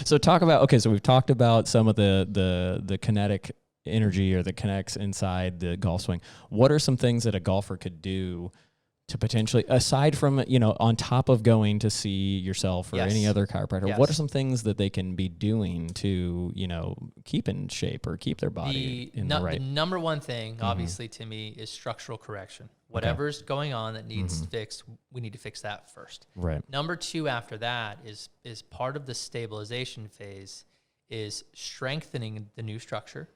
So talk about so we've talked about some of the kinetic energy or the kinetics inside the golf swing. What are some things that a golfer could do to potentially, aside from, on top of going to see yourself or any other chiropractor, what are some things that they can be doing to, keep in shape or keep their body in the right? The number one thing, obviously, to me, is structural correction. Whatever's going on that needs fixed, we need to fix that first. Right. Number two after that is part of the stabilization phase is strengthening the new structure.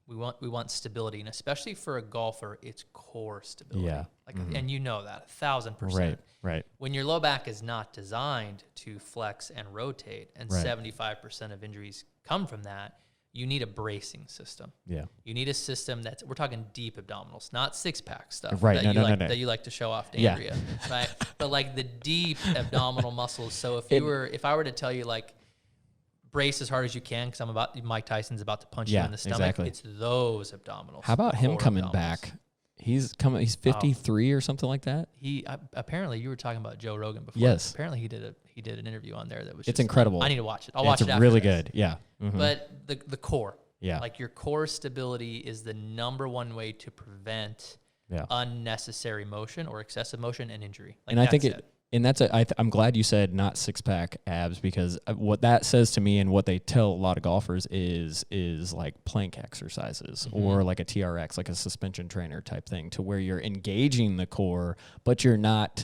We want stability, and especially for a golfer, it's core stability. Yeah. And you know that 1,000%. Right. When your low back is not designed to flex and rotate, and 75% of injuries come from that, you need a bracing system. Yeah. You need a system we're talking deep abdominals, not six-pack stuff. Right. That you like to show off to Andrea. Right. But like the deep abdominal muscles. So if I were to tell you like, brace as hard as you can because Mike Tyson's about to punch you in the stomach. Exactly. It's those abdominals. How about him coming back? He's 53 or something like that. He apparently, you were talking about Joe Rogan before. Yes. Apparently he did an interview on there that was. It's incredible. I need to watch it. I'll watch it after really this. good. Yeah. But the core. Yeah. Like your core stability is the number one way to prevent unnecessary motion or excessive motion and injury. And I think And that's I'm glad you said not 6-pack abs, because what that says to me and what they tell a lot of golfers is like plank exercises or like a TRX, like a suspension trainer type thing, to where you're engaging the core, but you're not,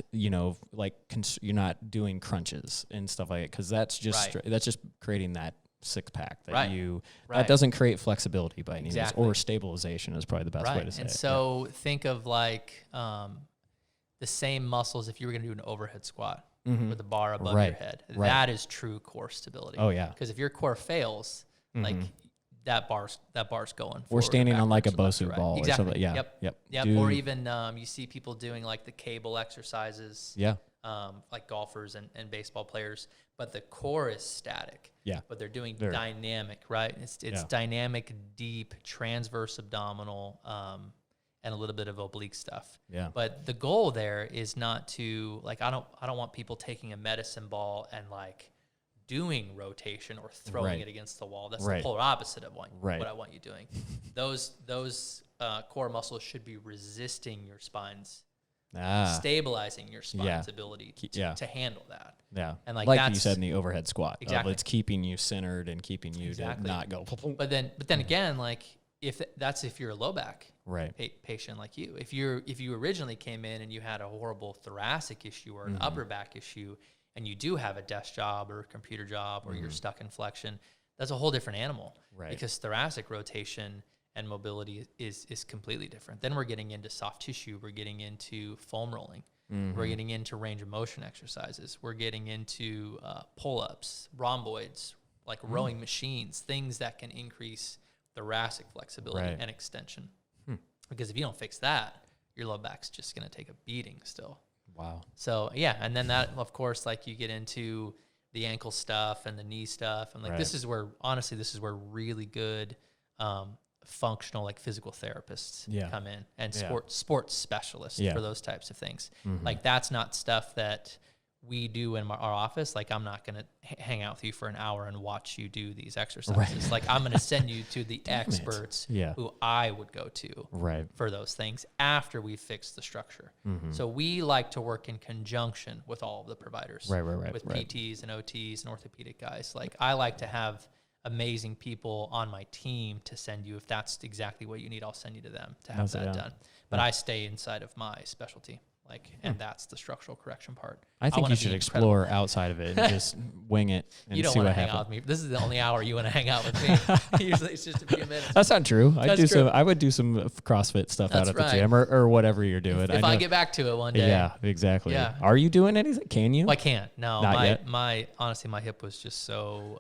like you're not doing crunches and stuff like that, because that's just creating that 6-pack that that doesn't create flexibility by any means, or stabilization is probably the best way to say it. And so think of like the same muscles if you were going to do an overhead squat with the bar above your head. That is true core stability. Oh yeah. Because if your core fails, like that bar's going. Or standing on like a Bosu ball or something. Yeah. Yep. Or even you see people doing like the cable exercises. Yeah. Like golfers and baseball players, but the core is static. Yeah. But they're doing dynamic, right? It's dynamic, deep, transverse abdominal, and a little bit of oblique stuff. Yeah. But the goal there is not to like, I don't want people taking a medicine ball and like doing rotation or throwing it against the wall. That's the polar opposite of what I want you doing. Those core muscles should be resisting your spine's, stabilizing your spine's ability to handle that. Yeah. And like you said in the overhead squat. Exactly. It's keeping you centered and keeping you to not go. But then again, like if you're a low back patient like you, if you originally came in and you had a horrible thoracic issue or an upper back issue, and you do have a desk job or a computer job or you're stuck in flexion, that's a whole different animal. Right. Because thoracic rotation and mobility is completely different. Then we're getting into soft tissue. We're getting into foam rolling. We're getting into range of motion exercises. We're getting into pull-ups, rhomboids, like rowing machines, things that can increase thoracic flexibility and extension. Because if you don't fix that, your low back's just going to take a beating still. Wow. So, yeah, and then that, of course, like you get into the ankle stuff and the knee stuff. And like this is where really good functional, like physical therapists come in, and sports specialists for those types of things. Like that's not stuff that we do in our office. Like I'm not going to hang out with you for an hour and watch you do these exercises. Like I'm going to send you to the experts who I would go to for those things after we fix the structure. So we like to work in conjunction with all of the providers, with PTs and OTs and orthopedic guys. Like I like to have amazing people on my team to send you. If that's exactly what you need, I'll send you to them to have that done. But I stay inside of my specialty. Like, and that's the structural correction part. I think you should explore outside of it and just wing it and you don't see want what to hang happens. out with me. This is the only hour you want to hang out with me. Usually it's just a few minutes. That's not true. I would do some CrossFit stuff out at the gym or whatever you're doing. If I get back to it one day. Yeah, exactly. Yeah. Are you doing anything? Can you? Well, I can't. No, not yet. Honestly, my hip was just so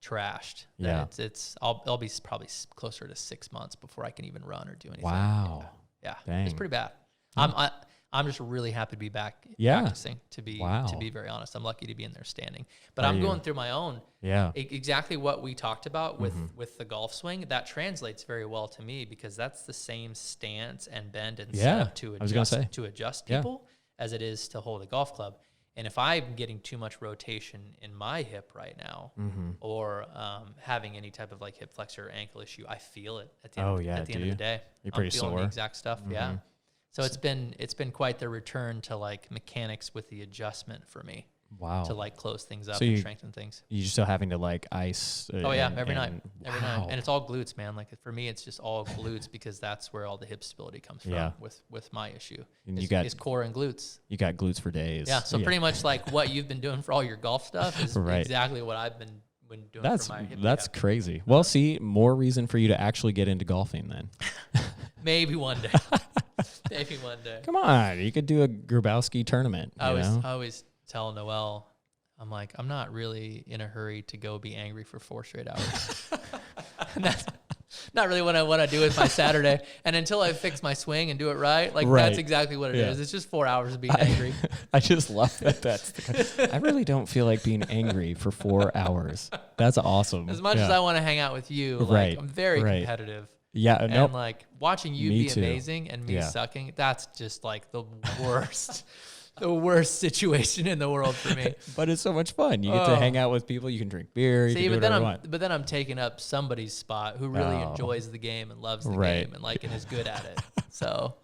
trashed. It's I'll be probably closer to 6 months before I can even run or do anything. Wow. Yeah. Dang. It's pretty bad. I'm just really happy to be back practicing, to be very honest. I'm lucky to be in there standing. But I'm going through my own. Yeah. Exactly what we talked about with the golf swing, that translates very well to me, because that's the same stance and bend and setup to adjust people as it is to hold a golf club. And if I'm getting too much rotation in my hip right now, or having any type of like hip flexor or ankle issue, I feel it at the end of the day. You're pretty feeling sore. The exact stuff. Yeah. So it's been quite the return to like mechanics with the adjustment for me. Wow. To like close things up and strengthen things. You're still having to like ice. Every night. And it's all glutes, man. Like for me, it's just all glutes, because that's where all the hip stability comes from with my issue. And is core and glutes. You got glutes for days. Yeah. So pretty much like what you've been doing for all your golf stuff is exactly what I've been doing for my hip. That's crazy. Well, see, more reason for you to actually get into golfing then. Maybe one day. Maybe one day. Come on, you could do a Grabouski tournament. I always tell Noelle, I'm like, I'm not really in a hurry to go be angry for 4 straight hours. And that's not really what I want to do with my Saturday. And until I fix my swing and do it right, that's exactly what it is. It's just 4 hours of being angry. I just love that. I really don't feel like being angry for 4 hours. That's awesome. As much as I want to hang out with you, like I'm very competitive. Yeah, and like watching you be amazing and me sucking, that's just like the worst. The worst situation in the world for me. But it's so much fun. You get to hang out with people. You can drink beer. You can do whatever you want. But then I'm taking up somebody's spot who really enjoys the game and loves the game and like and is good at it. So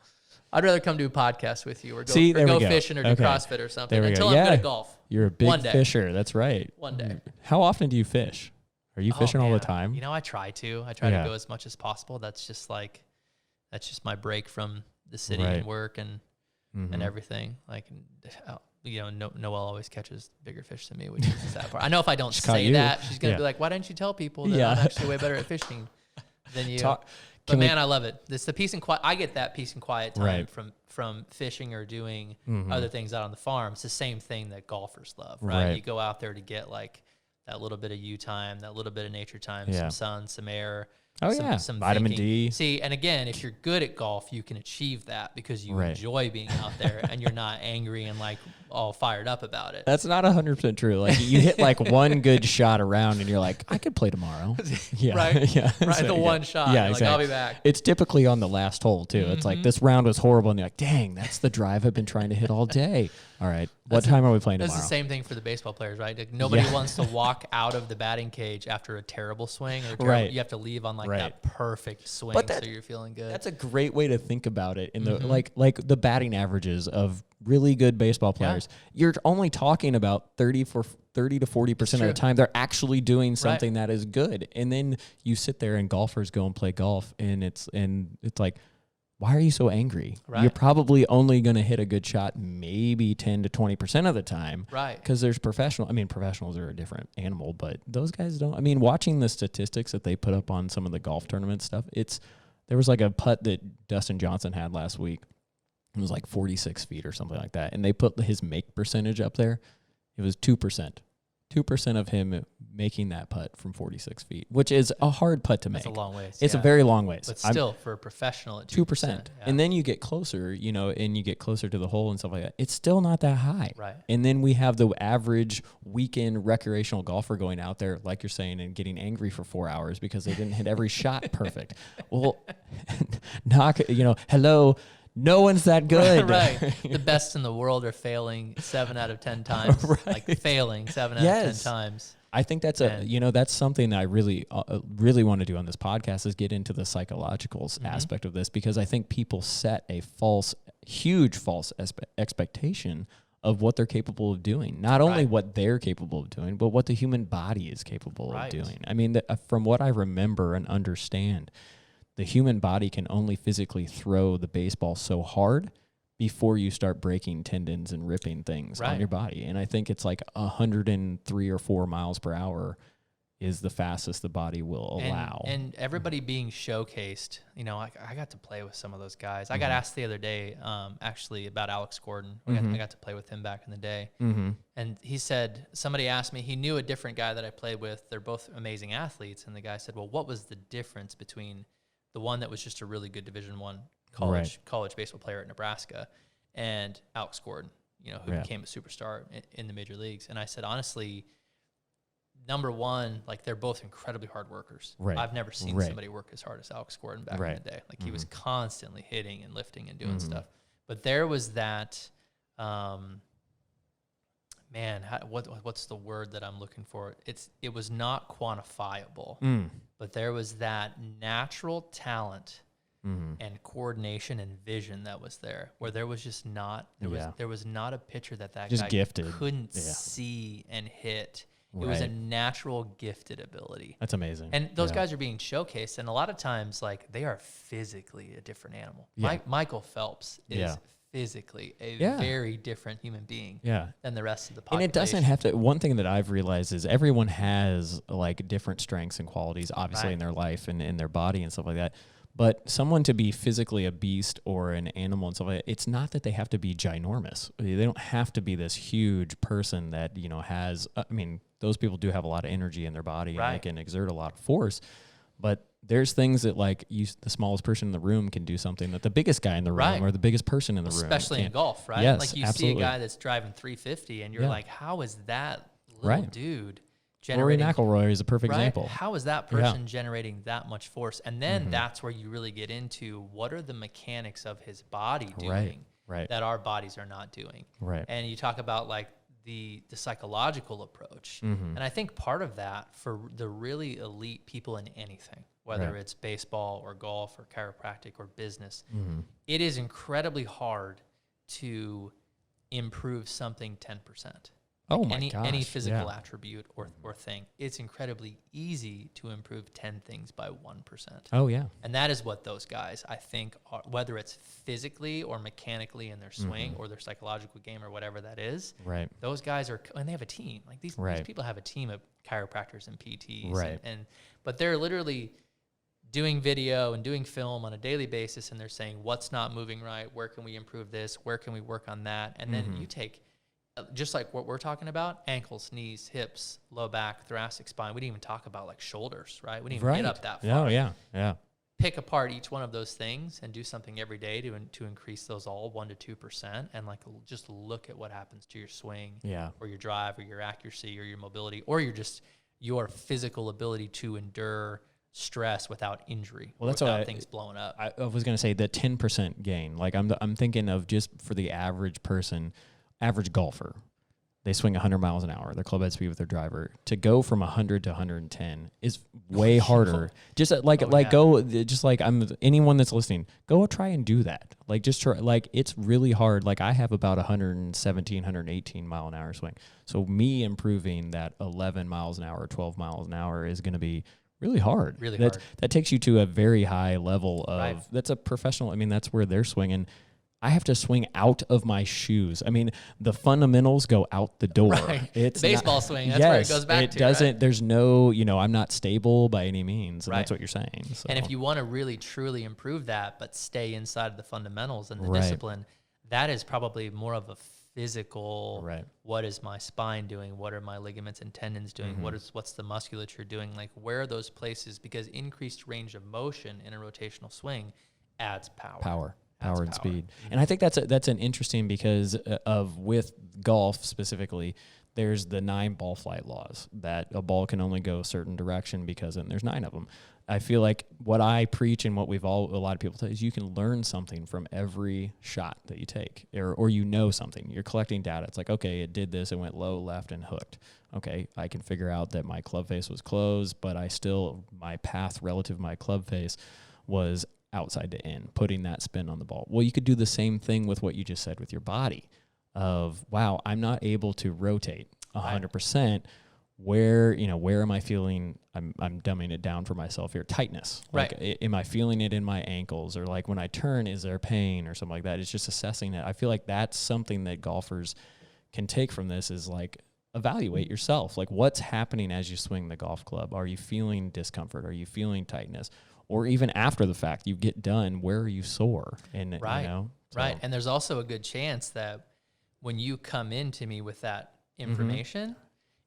I'd rather come do a podcast with you or go, go fishing or do CrossFit or something until I'm good at golf. You're a big fisher. That's right. One day. How often do you fish? Are you fishing all the time? You know, I try to. I try to go as much as possible. That's just my break from the city and work and everything. Like, you know, Noelle always catches bigger fish than me, which is the sad part. I know if I don't say that, she's going to be like, why didn't you tell people that I'm actually way better at fishing than you? But man, I love it. It's the peace and quiet. I get that peace and quiet time from fishing or doing other things out on the farm. It's the same thing that golfers love, right? You go out there to get like that little bit of you time, that little bit of nature time, some sun, some air. Some vitamin thinking. D. See, and again, if you're good at golf, you can achieve that because you enjoy being out there and you're not angry and like all fired up about it. That's not 100% true. Like you hit like one good shot around and you're like, I could play tomorrow. Right. Yeah. Right. So, one shot. Yeah, exactly. Like, I'll be back. It's typically on the last hole too. It's like this round was horrible and you're like, dang, that's the drive I've been trying to hit all day. All right. What time are we playing tomorrow? That's the same thing for the baseball players, right? Like nobody wants to walk out of the batting cage after a terrible swing. Or you have to leave on like that perfect swing so you're feeling good. That's a great way to think about it. In the like the batting averages of really good baseball players, you're only talking about 30 to 40% of the time they're actually doing something that is good. And then you sit there and golfers go and play golf and it's like, why are you so angry? You're probably only going to hit a good shot maybe 10 to 20% of the time. Right. Because there's professionals are a different animal, but those guys don't. I mean, watching the statistics that they put up on some of the golf tournament stuff, there was like a putt that Dustin Johnson had last week. It was like 46 feet or something like that. And they put his make percentage up there. It was 2%. 2% of him making that putt from 46 feet, which is a hard putt to make. It's a long ways. It's a very long ways. But still, for a professional, at 2%. And then you get closer, and you get closer to the hole and stuff like that. It's still not that high. Right. And then we have the average weekend recreational golfer going out there, like you're saying, and getting angry for 4 hours because they didn't hit every shot perfect. Well, hello. No one's that good. Right. The best in the world are failing 7 out of 10 times. Like failing 7 out of 10 times. I think that's that's something that I really want to do on this podcast is get into the psychological aspect of this, because I think people set a huge false expectation of what they're capable of doing. Not only what they're capable of doing, but what the human body is capable of doing. I mean, from what I remember and understand, the human body can only physically throw the baseball so hard before you start breaking tendons and ripping things on your body. And I think it's like 103 or 4 miles per hour is the fastest the body will allow. And everybody being showcased, I got to play with some of those guys. I got asked the other day, actually, about Alex Gordon. I got to play with him back in the day. And he said, somebody asked me, he knew a different guy that I played with. They're both amazing athletes. And the guy said, well, what was the difference between the one that was just a really good Division I college baseball player at Nebraska and Alex Gordon, who became a superstar in the major leagues? And I said, honestly, number one, like they're both incredibly hard workers. I've never seen somebody work as hard as Alex Gordon back in the day. Like he was constantly hitting and lifting and doing stuff. But there was that, what's the word that I'm looking for? It was not quantifiable, but there was that natural talent and coordination and vision that was there, where there was just not there was not a pitcher that just guy gifted. Couldn't see and hit. It was a natural gifted ability. That's amazing. And those guys are being showcased, and a lot of times, like, they are physically a different animal. Michael Phelps is physically a very different human being than the rest of the population. And it doesn't have to. One thing that I've realized is everyone has like different strengths and qualities, obviously, in their life and in their body and stuff like that. But someone to be physically a beast or an animal and stuff like that, it's not that they have to be ginormous. They don't have to be this huge person that, has, those people do have a lot of energy in their body and they can exert a lot of force. But there's things that the smallest person in the room can do something that the biggest guy in the room or the biggest person in the room. Especially in golf, right? Yes, like you absolutely. see a guy that's driving 350 and you're like, how is that little dude Rory generating? McIlroy is a perfect example. How is that person generating that much force? And then that's where you really get into what are the mechanics of his body doing that our bodies are not doing. And you talk about like the psychological approach. And I think part of that for the really elite people in anything, whether it's baseball or golf or chiropractic or business. Mm-hmm. It is incredibly hard to improve something 10%. Oh my gosh. Any physical attribute or thing. It's incredibly easy to improve 10 things by 1%. Oh yeah. And that is what those guys, I think, are, whether it's physically or mechanically in their swing or their psychological game or whatever that is. Right. Those guys are, and they have a team. Like these people have a team of chiropractors and PTs. Right. But they're literally doing video and doing film on a daily basis, and they're saying, what's not moving right? Where can we improve this? Where can we work on that? And then you take, just like what we're talking about, ankles, knees, hips, low back, thoracic spine. We didn't even talk about like shoulders, right? We didn't even get up that far. Oh, yeah. Pick apart each one of those things and do something every day to increase those all 1% to 2%, and like just look at what happens to your swing, or your drive, or your accuracy, or your mobility, or your physical ability to endure stress without injury, without things blowing up. I was going to say the 10% gain. Like I'm thinking of just for the average person, average golfer, they swing 100 miles an hour, their club head speed with their driver. To go from 100 to 110 is way harder. Just anyone that's listening, go try and do that. Like just try, like it's really hard. Like I have about 117, 118 mile an hour swing. So me improving that 11 miles an hour, 12 miles an hour is going to be really hard. That takes you to a very high level of, that's a professional. I mean, that's where they're swinging. I have to swing out of my shoes. I mean, the fundamentals go out the door. Right. It's the baseball swing. That's where it goes back to. It doesn't, there's no, I'm not stable by any means. And that's what you're saying. So. And if you want to really, truly improve that, but stay inside of the fundamentals and the discipline, that is probably more of a physical, what is my spine doing? What are my ligaments and tendons doing? What's the musculature doing? Like where are those places? Because increased range of motion in a rotational swing adds power and speed. And I think that's an interesting, because with golf specifically, there's the 9 ball flight laws that a ball can only go a certain direction because, and there's 9 of them. I feel like what I preach and what a lot of people say is you can learn something from every shot that you take, or something. You're collecting data. It's like, okay, it did this, it went low, left, and hooked. Okay, I can figure out that my club face was closed, but my path relative to my club face was outside to in, putting that spin on the ball. Well, you could do the same thing with what you just said with your body of, wow, I'm not able to rotate 100%. Where am I feeling, I'm dumbing it down for myself here, tightness. Like, am I feeling it in my ankles, or like when I turn, is there pain or something like that? It's just assessing it. I feel like that's something that golfers can take from this, is like, evaluate yourself. Like what's happening as you swing the golf club? Are you feeling discomfort? Are you feeling tightness? Or even after the fact, you get done, where are you sore? And Right. And there's also a good chance that when you come into me with that information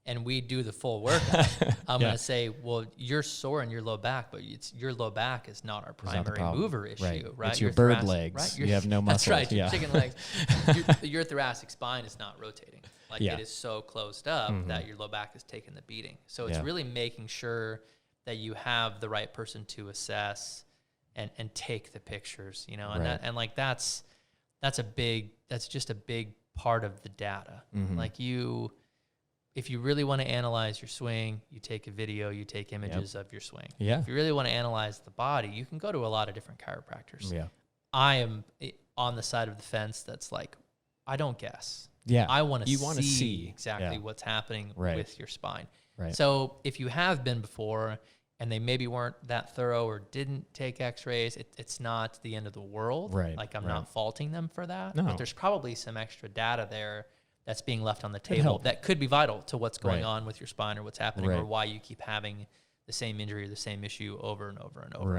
and we do the full workout, I'm going to say, well, you're sore in your low back, but your low back is not our primary mover issue, right? It's your bird legs. You have no muscles. That's right. Your chicken legs. Your thoracic spine is not rotating. Like it is so closed up that your low back is taking the beating. So it's really making sure that you have the right person to assess and take the pictures, and that's just a big part of the data. Like if you really want to analyze your swing, you take a video, you take images of your swing. If you really want to analyze the body, you can go to a lot of different chiropractors. I am on the side of the fence that's like, I don't guess. I want to see exactly what's happening with your spine. So if you have been before and they maybe weren't that thorough or didn't take x-rays, it's not the end of the world. Like I'm not faulting them for that. But there's probably some extra data there that's being left on the table that could be vital to what's going on with your spine or what's happening or why you keep having the same injury or the same issue over and over and over.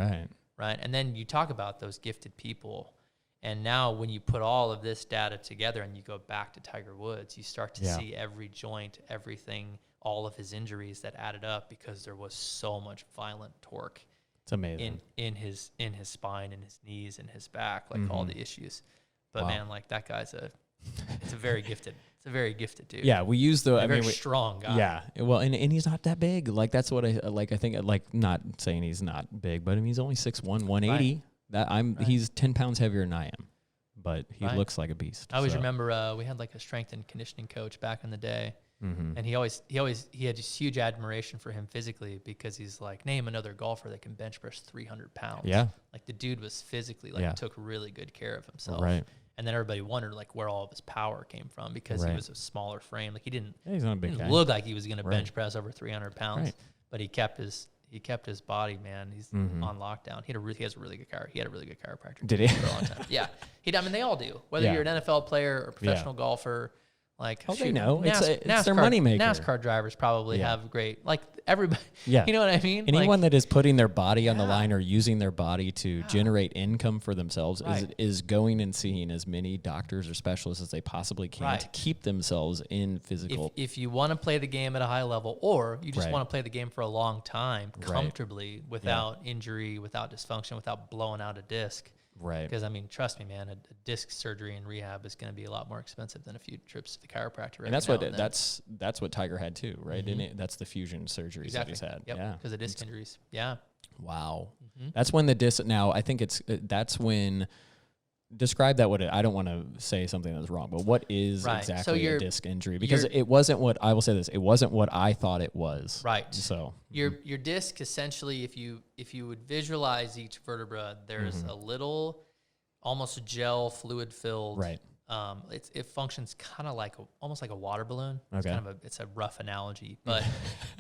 Right. And then you talk about those gifted people. And now when you put all of this data together and you go back to Tiger Woods, you start to see every joint, everything, all of his injuries that added up because there was so much violent torque. It's amazing. In his spine, in his knees, in his back, like all the issues. But man, like that guy's it's a very gifted dude. Yeah, we use the very strong guy. Yeah. Well, and he's not that big. Like that's what I think, like not saying he's not big, but I mean he's only 6'1", 180. He's 10 pounds heavier than I am, but he looks like a beast. I always remember we had like a strength and conditioning coach back in the day, And he had this huge admiration for him physically, because he's like, name another golfer that can bench press 300 pounds. Yeah. Like the dude was physically like took really good care of himself. Right. And then everybody wondered like where all of his power came from, because he was a smaller frame. Like he didn't, he's not a big didn't guy. look like he was going to bench press over 300 pounds, Right. but he kept his body, man. He's on lockdown. He had a really good chiropractor. Did he? For a long time. Yeah. I mean, they all do. Whether you're an NFL player or professional golfer, like they know. It's their NASCAR, moneymaker. NASCAR drivers probably have great, like everybody. Yeah. You know what I mean? Anyone that is putting their body on the line or using their body to generate income for themselves is going and seeing as many doctors or specialists as they possibly can to keep themselves in physical. If you want to play the game at a high level, or you just want to play the game for a long time comfortably without injury, without dysfunction, without blowing out a disc. Right. Because, I mean, trust me, man, a disc surgery and rehab is going to be a lot more expensive than a few trips to the chiropractor. And that's what Tiger had too, right? And that's the fusion surgeries that he's had. Yep. Yeah. Because of disc injuries. Yeah. Wow. That's when the disc, now I think that's when, describe that. I don't want to say something that's wrong, but what is exactly a disc injury? Because it wasn't what, I will say this, it wasn't what I thought it was. Right. So your disc, essentially, if you would visualize each vertebra, there's a little, almost gel fluid filled. Right. It functions kind of like almost like a water balloon. Okay. It's kind of it's a rough analogy, but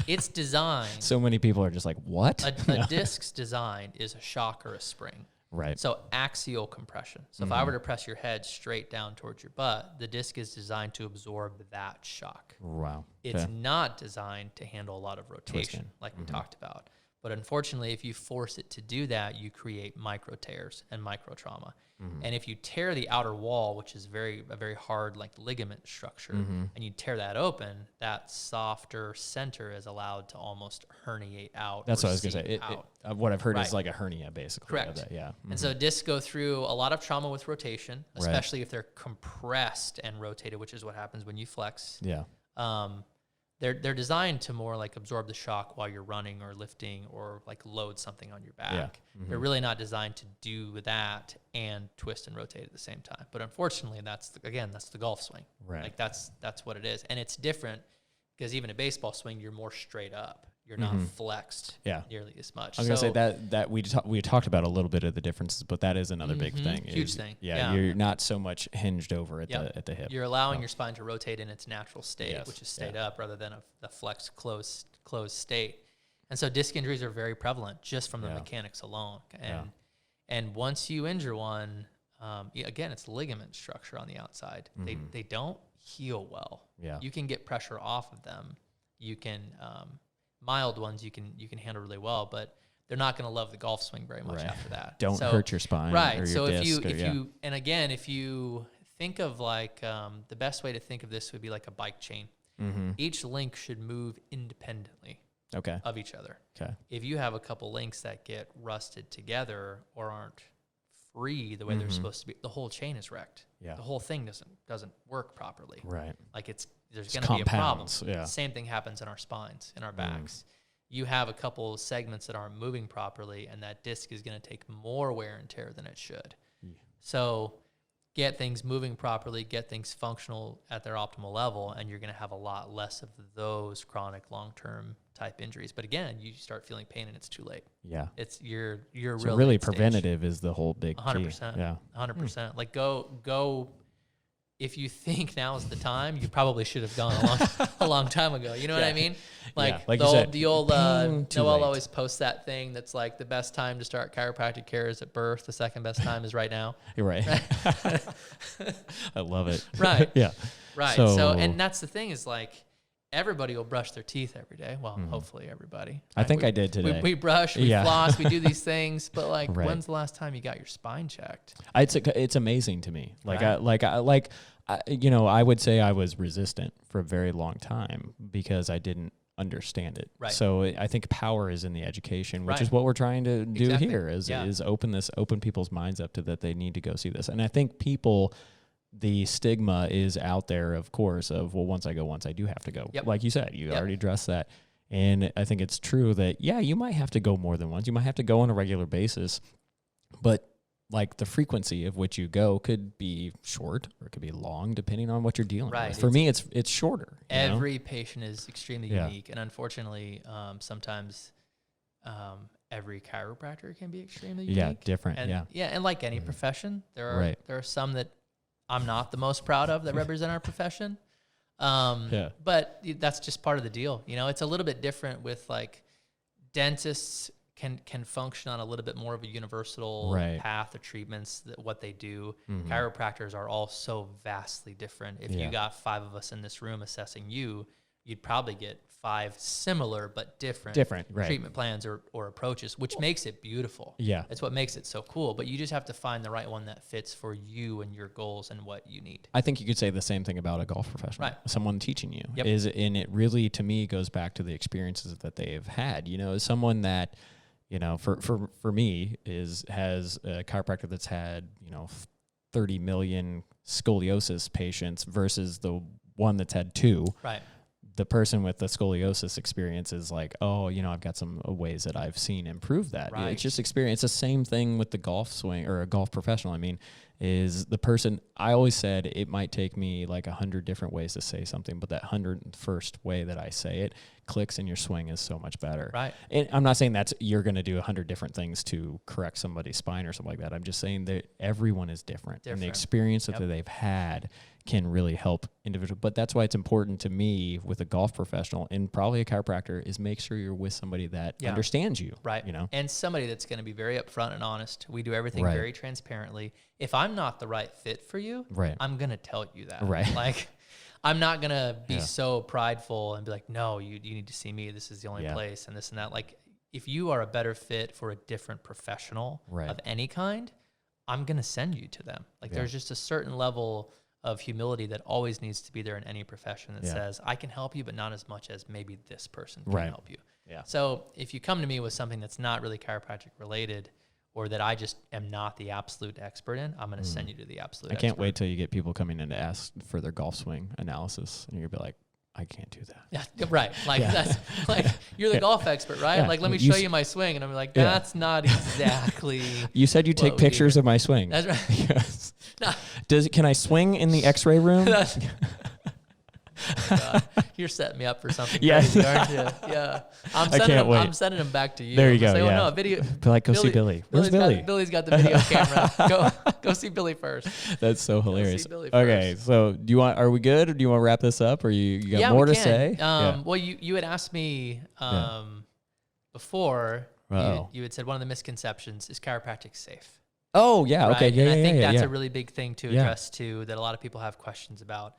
it's designed. So many people are just like, what? A disc's design is a shock or a spring. Right. So axial compression. So if I were to press your head straight down towards your butt, the disc is designed to absorb that shock. Wow. It's not designed to handle a lot of rotation, like we talked about. But unfortunately, if you force it to do that, you create micro tears and micro trauma. And if you tear the outer wall, which is a very hard like ligament structure, and you tear that open, that softer center is allowed to almost herniate out. That's what I was going to say. What I've heard is like a hernia, basically. Correct. That, yeah. And so discs go through a lot of trauma with rotation, especially if they're compressed and rotated, which is what happens when you flex. Yeah. They're designed to more like absorb the shock while you're running or lifting or like load something on your back. Yeah. They're really not designed to do that and twist and rotate at the same time. But unfortunately, that's the golf swing. Right. Like that's what it is. And it's different because even a baseball swing, you're more straight up. You're not flexed nearly as much. I was going to say that we talked about a little bit of the differences, but that is another big thing. Huge thing. Yeah, you're not so much hinged over at the hip. You're allowing your spine to rotate in its natural state, which is stayed up, rather than a flexed, closed state. And so disc injuries are very prevalent just from the mechanics alone. And once you injure one, again, it's ligament structure on the outside. They don't heal well. Yeah. You can get pressure off of them. You can mild ones you can handle really well, but they're not going to love the golf swing very much after that. Don't hurt your spine. Right. Or your So disc if you think of like the best way to think of this would be like a bike chain. Each link should move independently of each other. Okay. If you have a couple links that get rusted together or aren't free the way they're supposed to be, the whole chain is wrecked. Yeah. The whole thing doesn't work properly. Right. Like there's going to be a problem. Yeah. Same thing happens in our spines, in our backs. You have a couple of segments that aren't moving properly, and that disc is going to take more wear and tear than it should. Yeah. So get things moving properly, get things functional at their optimal level, and you're going to have a lot less of those chronic long-term type injuries. But again, you start feeling pain and it's too late. Yeah. You're so really preventative is the whole big 100%. key. Yeah. 100%. Like go. If you think now is the time, you probably should have gone a long time ago. You know what I mean? Like the old Noel always posts that thing that's like the best time to start chiropractic care is at birth. The second best time is right now. You're right. I love it. Right. Yeah. Right. So and that's the thing is like everybody will brush their teeth every day. Well, hopefully everybody. I think I did today. We brush, we floss, we do these things. But like, when's the last time you got your spine checked? It's amazing to me. I would say I was resistant for a very long time because I didn't understand it. Right. So I think power is in the education, which is what we're trying to do here. Is open people's minds up to that they need to go see this. And I think the stigma is out there, of course, of, well, once I do have to go. Yep. Like you said, you already addressed that. And I think it's true that, you might have to go more than once. You might have to go on a regular basis. But like the frequency of which you go could be short or it could be long, depending on what you're dealing Right. with. For me, it's shorter. Every patient is extremely Yeah. unique, and unfortunately, sometimes every chiropractor can be extremely unique. Yeah, different. And, and like any profession, there are some that I'm not the most proud of that represent our profession. But that's just part of the deal. You know, it's a little bit different with like dentists can function on a little bit more of a universal path of treatments that what they do. Chiropractors are all so vastly different. If you got 5 of us in this room assessing you, you'd probably get 5 similar but different treatment plans or approaches, which makes it beautiful. Yeah. It's what makes it so cool. But you just have to find the right one that fits for you and your goals and what you need. I think you could say the same thing about a golf professional, someone teaching you. Yep. And it really, to me, goes back to the experiences that they have had. You know, as someone that, you know, for me has a chiropractor that's had, you know, 30 million scoliosis patients versus the one that's had 2. Right. The person with the scoliosis experience is like, oh, you know, I've got some ways that I've seen improve that. Right. It's just experience. It's the same thing with the golf swing or a golf professional. I mean, is the person, I always said it might take me like 100 different ways to say something, but that 101st way that I say it clicks and your swing is so much better. Right. And I'm not saying you're going to do 100 different things to correct somebody's spine or something like that. I'm just saying that everyone is different. And the experience that they've had can really help individual. But that's why it's important to me with a golf professional and probably a chiropractor is make sure you're with somebody that understands you. Right. You know, and somebody that's going to be very upfront and honest. We do everything very transparently. If I'm not the right fit for you, I'm going to tell you that. Right. Like, I'm not going to be so prideful and be like, no, you need to see me. This is the only place and this and that. Like, if you are a better fit for a different professional of any kind, I'm going to send you to them. Like, there's just a certain level of humility that always needs to be there in any profession that says, I can help you, but not as much as maybe this person can help you. Yeah. So if you come to me with something that's not really chiropractic related or that I just am not the absolute expert in, I'm going to send you to the absolute expert. I can't wait till you get people coming in to ask for their golf swing analysis and you're going to be like, I can't do that. Yeah, right. Like that's like you're the golf expert, right? Like let me show you my swing, and I'm like, that's not exactly. You said you take pictures of my swing. That's right. Yes. No. Can I swing in the X-ray room? God. You're setting me up for something crazy, aren't you? Yeah. I'm sending them back to you. There you go. Say, yeah. No, video. Go see Billy. Where's Billy? Billy's got the video camera. Go see Billy first. That's so hilarious. Go see Billy okay, first. so are we good, or do you want to wrap this up, or you got more to say? Well, you had asked me before. You had said one of the misconceptions is chiropractic safe. Oh yeah, right? okay, And I think that's a really big thing to address too, that a lot of people have questions about.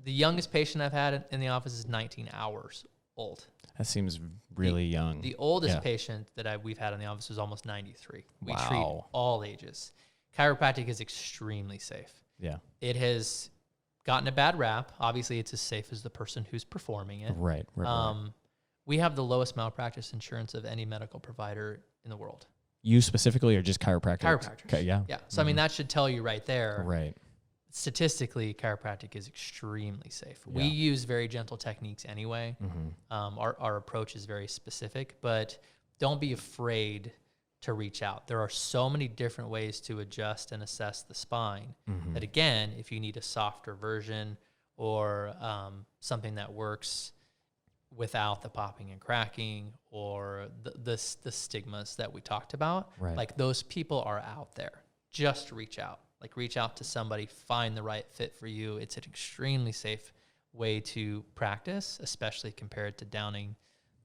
The youngest patient I've had in the office is 19 hours old. That seems really young. The oldest patient that we've had in the office was almost 93. We treat all ages. Chiropractic is extremely safe. Yeah. It has gotten a bad rap. Obviously, it's as safe as the person who's performing it. Right. We have the lowest malpractice insurance of any medical provider in the world. You specifically, or just chiropractic? Chiropractors. Okay, yeah. Yeah. So, I mean, that should tell you right there. Right. Statistically, chiropractic is extremely safe. We use very gentle techniques anyway. Our approach is very specific, but don't be afraid to reach out. There are so many different ways to adjust and assess the spine that, again, if you need a softer version or something that works without the popping and cracking or the stigmas that we talked about, like those people are out there. Just reach out. Like reach out to somebody, find the right fit for you. It's an extremely safe way to practice, especially compared to downing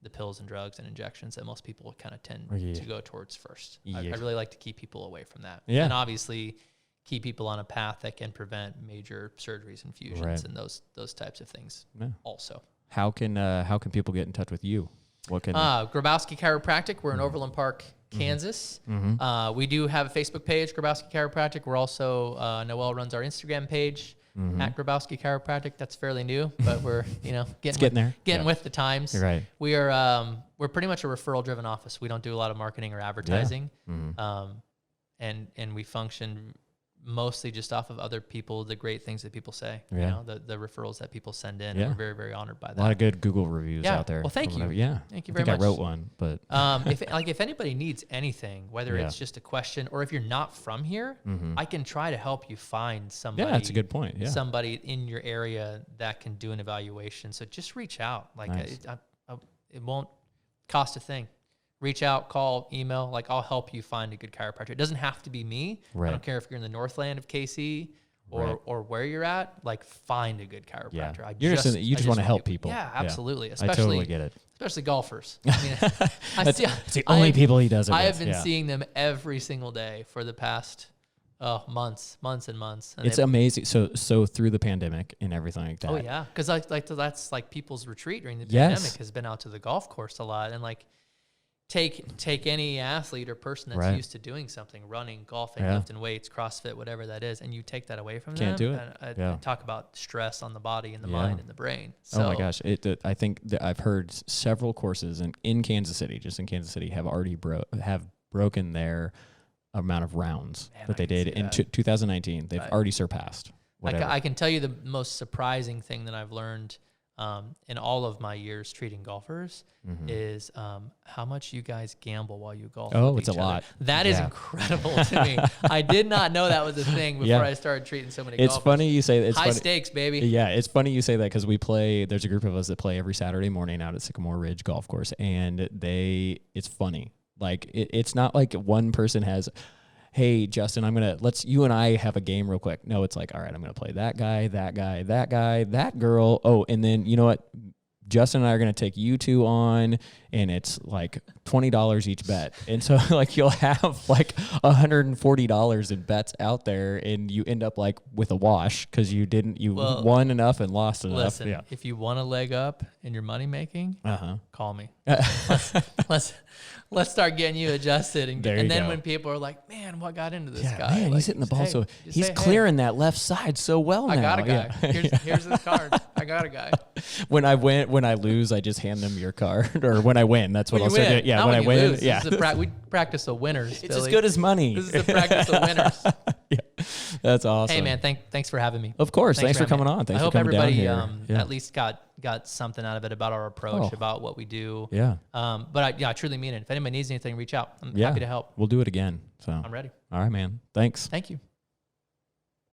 the pills and drugs and injections that most people kind of tend to go towards first. I really like to keep people away from that. And obviously keep people on a path that can prevent major surgeries and fusions and those types of things also. How can people get in touch with you? What can Grabouski Chiropractic. We're in Overland Park, Kansas. We do have a Facebook page, Grabouski Chiropractic. We're also, Noel runs our Instagram page at Grabouski Chiropractic. That's fairly new, but we're, getting with the times. You're right. We are, we're pretty much a referral driven office. We don't do a lot of marketing or advertising. And we function mostly just off of other people, the great things that people say, you Yeah. know, the referrals that people send in. Yeah. We're very, very honored by that. A lot of good Google reviews Yeah. out there. Well, thank you. Yeah. Thank you I very think much. I wrote one, but if anybody needs anything, whether Yeah. it's just a question or if you're not from here, Mhm. I can try to help you find somebody. yeah, that's a good point. Yeah. Somebody in your area that can do an evaluation. So just reach out. Like Nice. it won't cost a thing. Reach out, call, email. Like I'll help you find a good chiropractor. It doesn't have to be me. Right. I don't care if you're in the Northland of KC or Right. or where you're at. Like find a good chiropractor. Yeah. I You just wanna help people. Yeah, Yeah. absolutely. I Especially totally get it. especially golfers. I mean, It's the only people he does it I with. have been yeah. seeing them every single day for the past months and months. And It's amazing. So through the pandemic and everything like that. oh yeah, because that's like people's retreat during the Yes. pandemic has been out to the golf course a lot, and like take any athlete or person that's Right. used to doing something, running, golfing, Yeah. lifting weights, CrossFit, whatever that is, and you take that away from Can't them. do it. And Yeah. I talk about stress on the body and the Yeah. mind and the brain. So, Oh my gosh! I think that I've heard several courses in Kansas City, just in Kansas City, have already broken their amount of rounds Man, that I they can did see in that. 2019. They've Right. already surpassed. Whatever. I can tell you the most surprising thing that I've learned in all of my years treating golfers is how much you guys gamble while you golf. Oh, with it's a each other. lot. That is Yeah. incredible to me. I did not know that was a thing before Yeah. I started treating so many It's golfers. funny you say that. It's High funny. stakes, baby. Yeah, it's funny you say that because we play. There's a group of us that play every Saturday morning out at Sycamore Ridge Golf Course, and it's funny. Like it's not like one person has, hey Justin, you and I have a game real quick. No, it's like, all right, I'm gonna play that guy, that girl. Oh, and then you know what? Justin and I are going to take you two on, and it's like $20 each bet. And so like you'll have like $140 in bets out there, and you end up like with a wash because you won enough and lost enough. Listen, Yeah. if you want a leg up in your money making, call me. Let's start getting you adjusted, and There you then go. when people are like, "Man, what got into this Yeah, guy? man, Like, he's hitting the just, ball hey, so just he's say, hey, clearing that left side so well now. I got a guy. Yeah. Here's his card. I got a guy. When I lose, I just hand them your card, or when I win, that's what When I'll you say. win, Yeah, not when I you win, lose. yeah. This is we practice the winners. It's Billy. as good as money. This is the practice of winners. Yeah, that's awesome. Hey man, thanks for having me. Of course, thanks for having coming me. on. Thanks I for hope coming down everybody here. at least got something out of it about our approach, about what we do. Yeah. But I truly mean it. If anybody needs anything, reach out. I'm Yeah. happy to help. We'll do it again. So I'm ready. All right, man. Thanks. Thank you.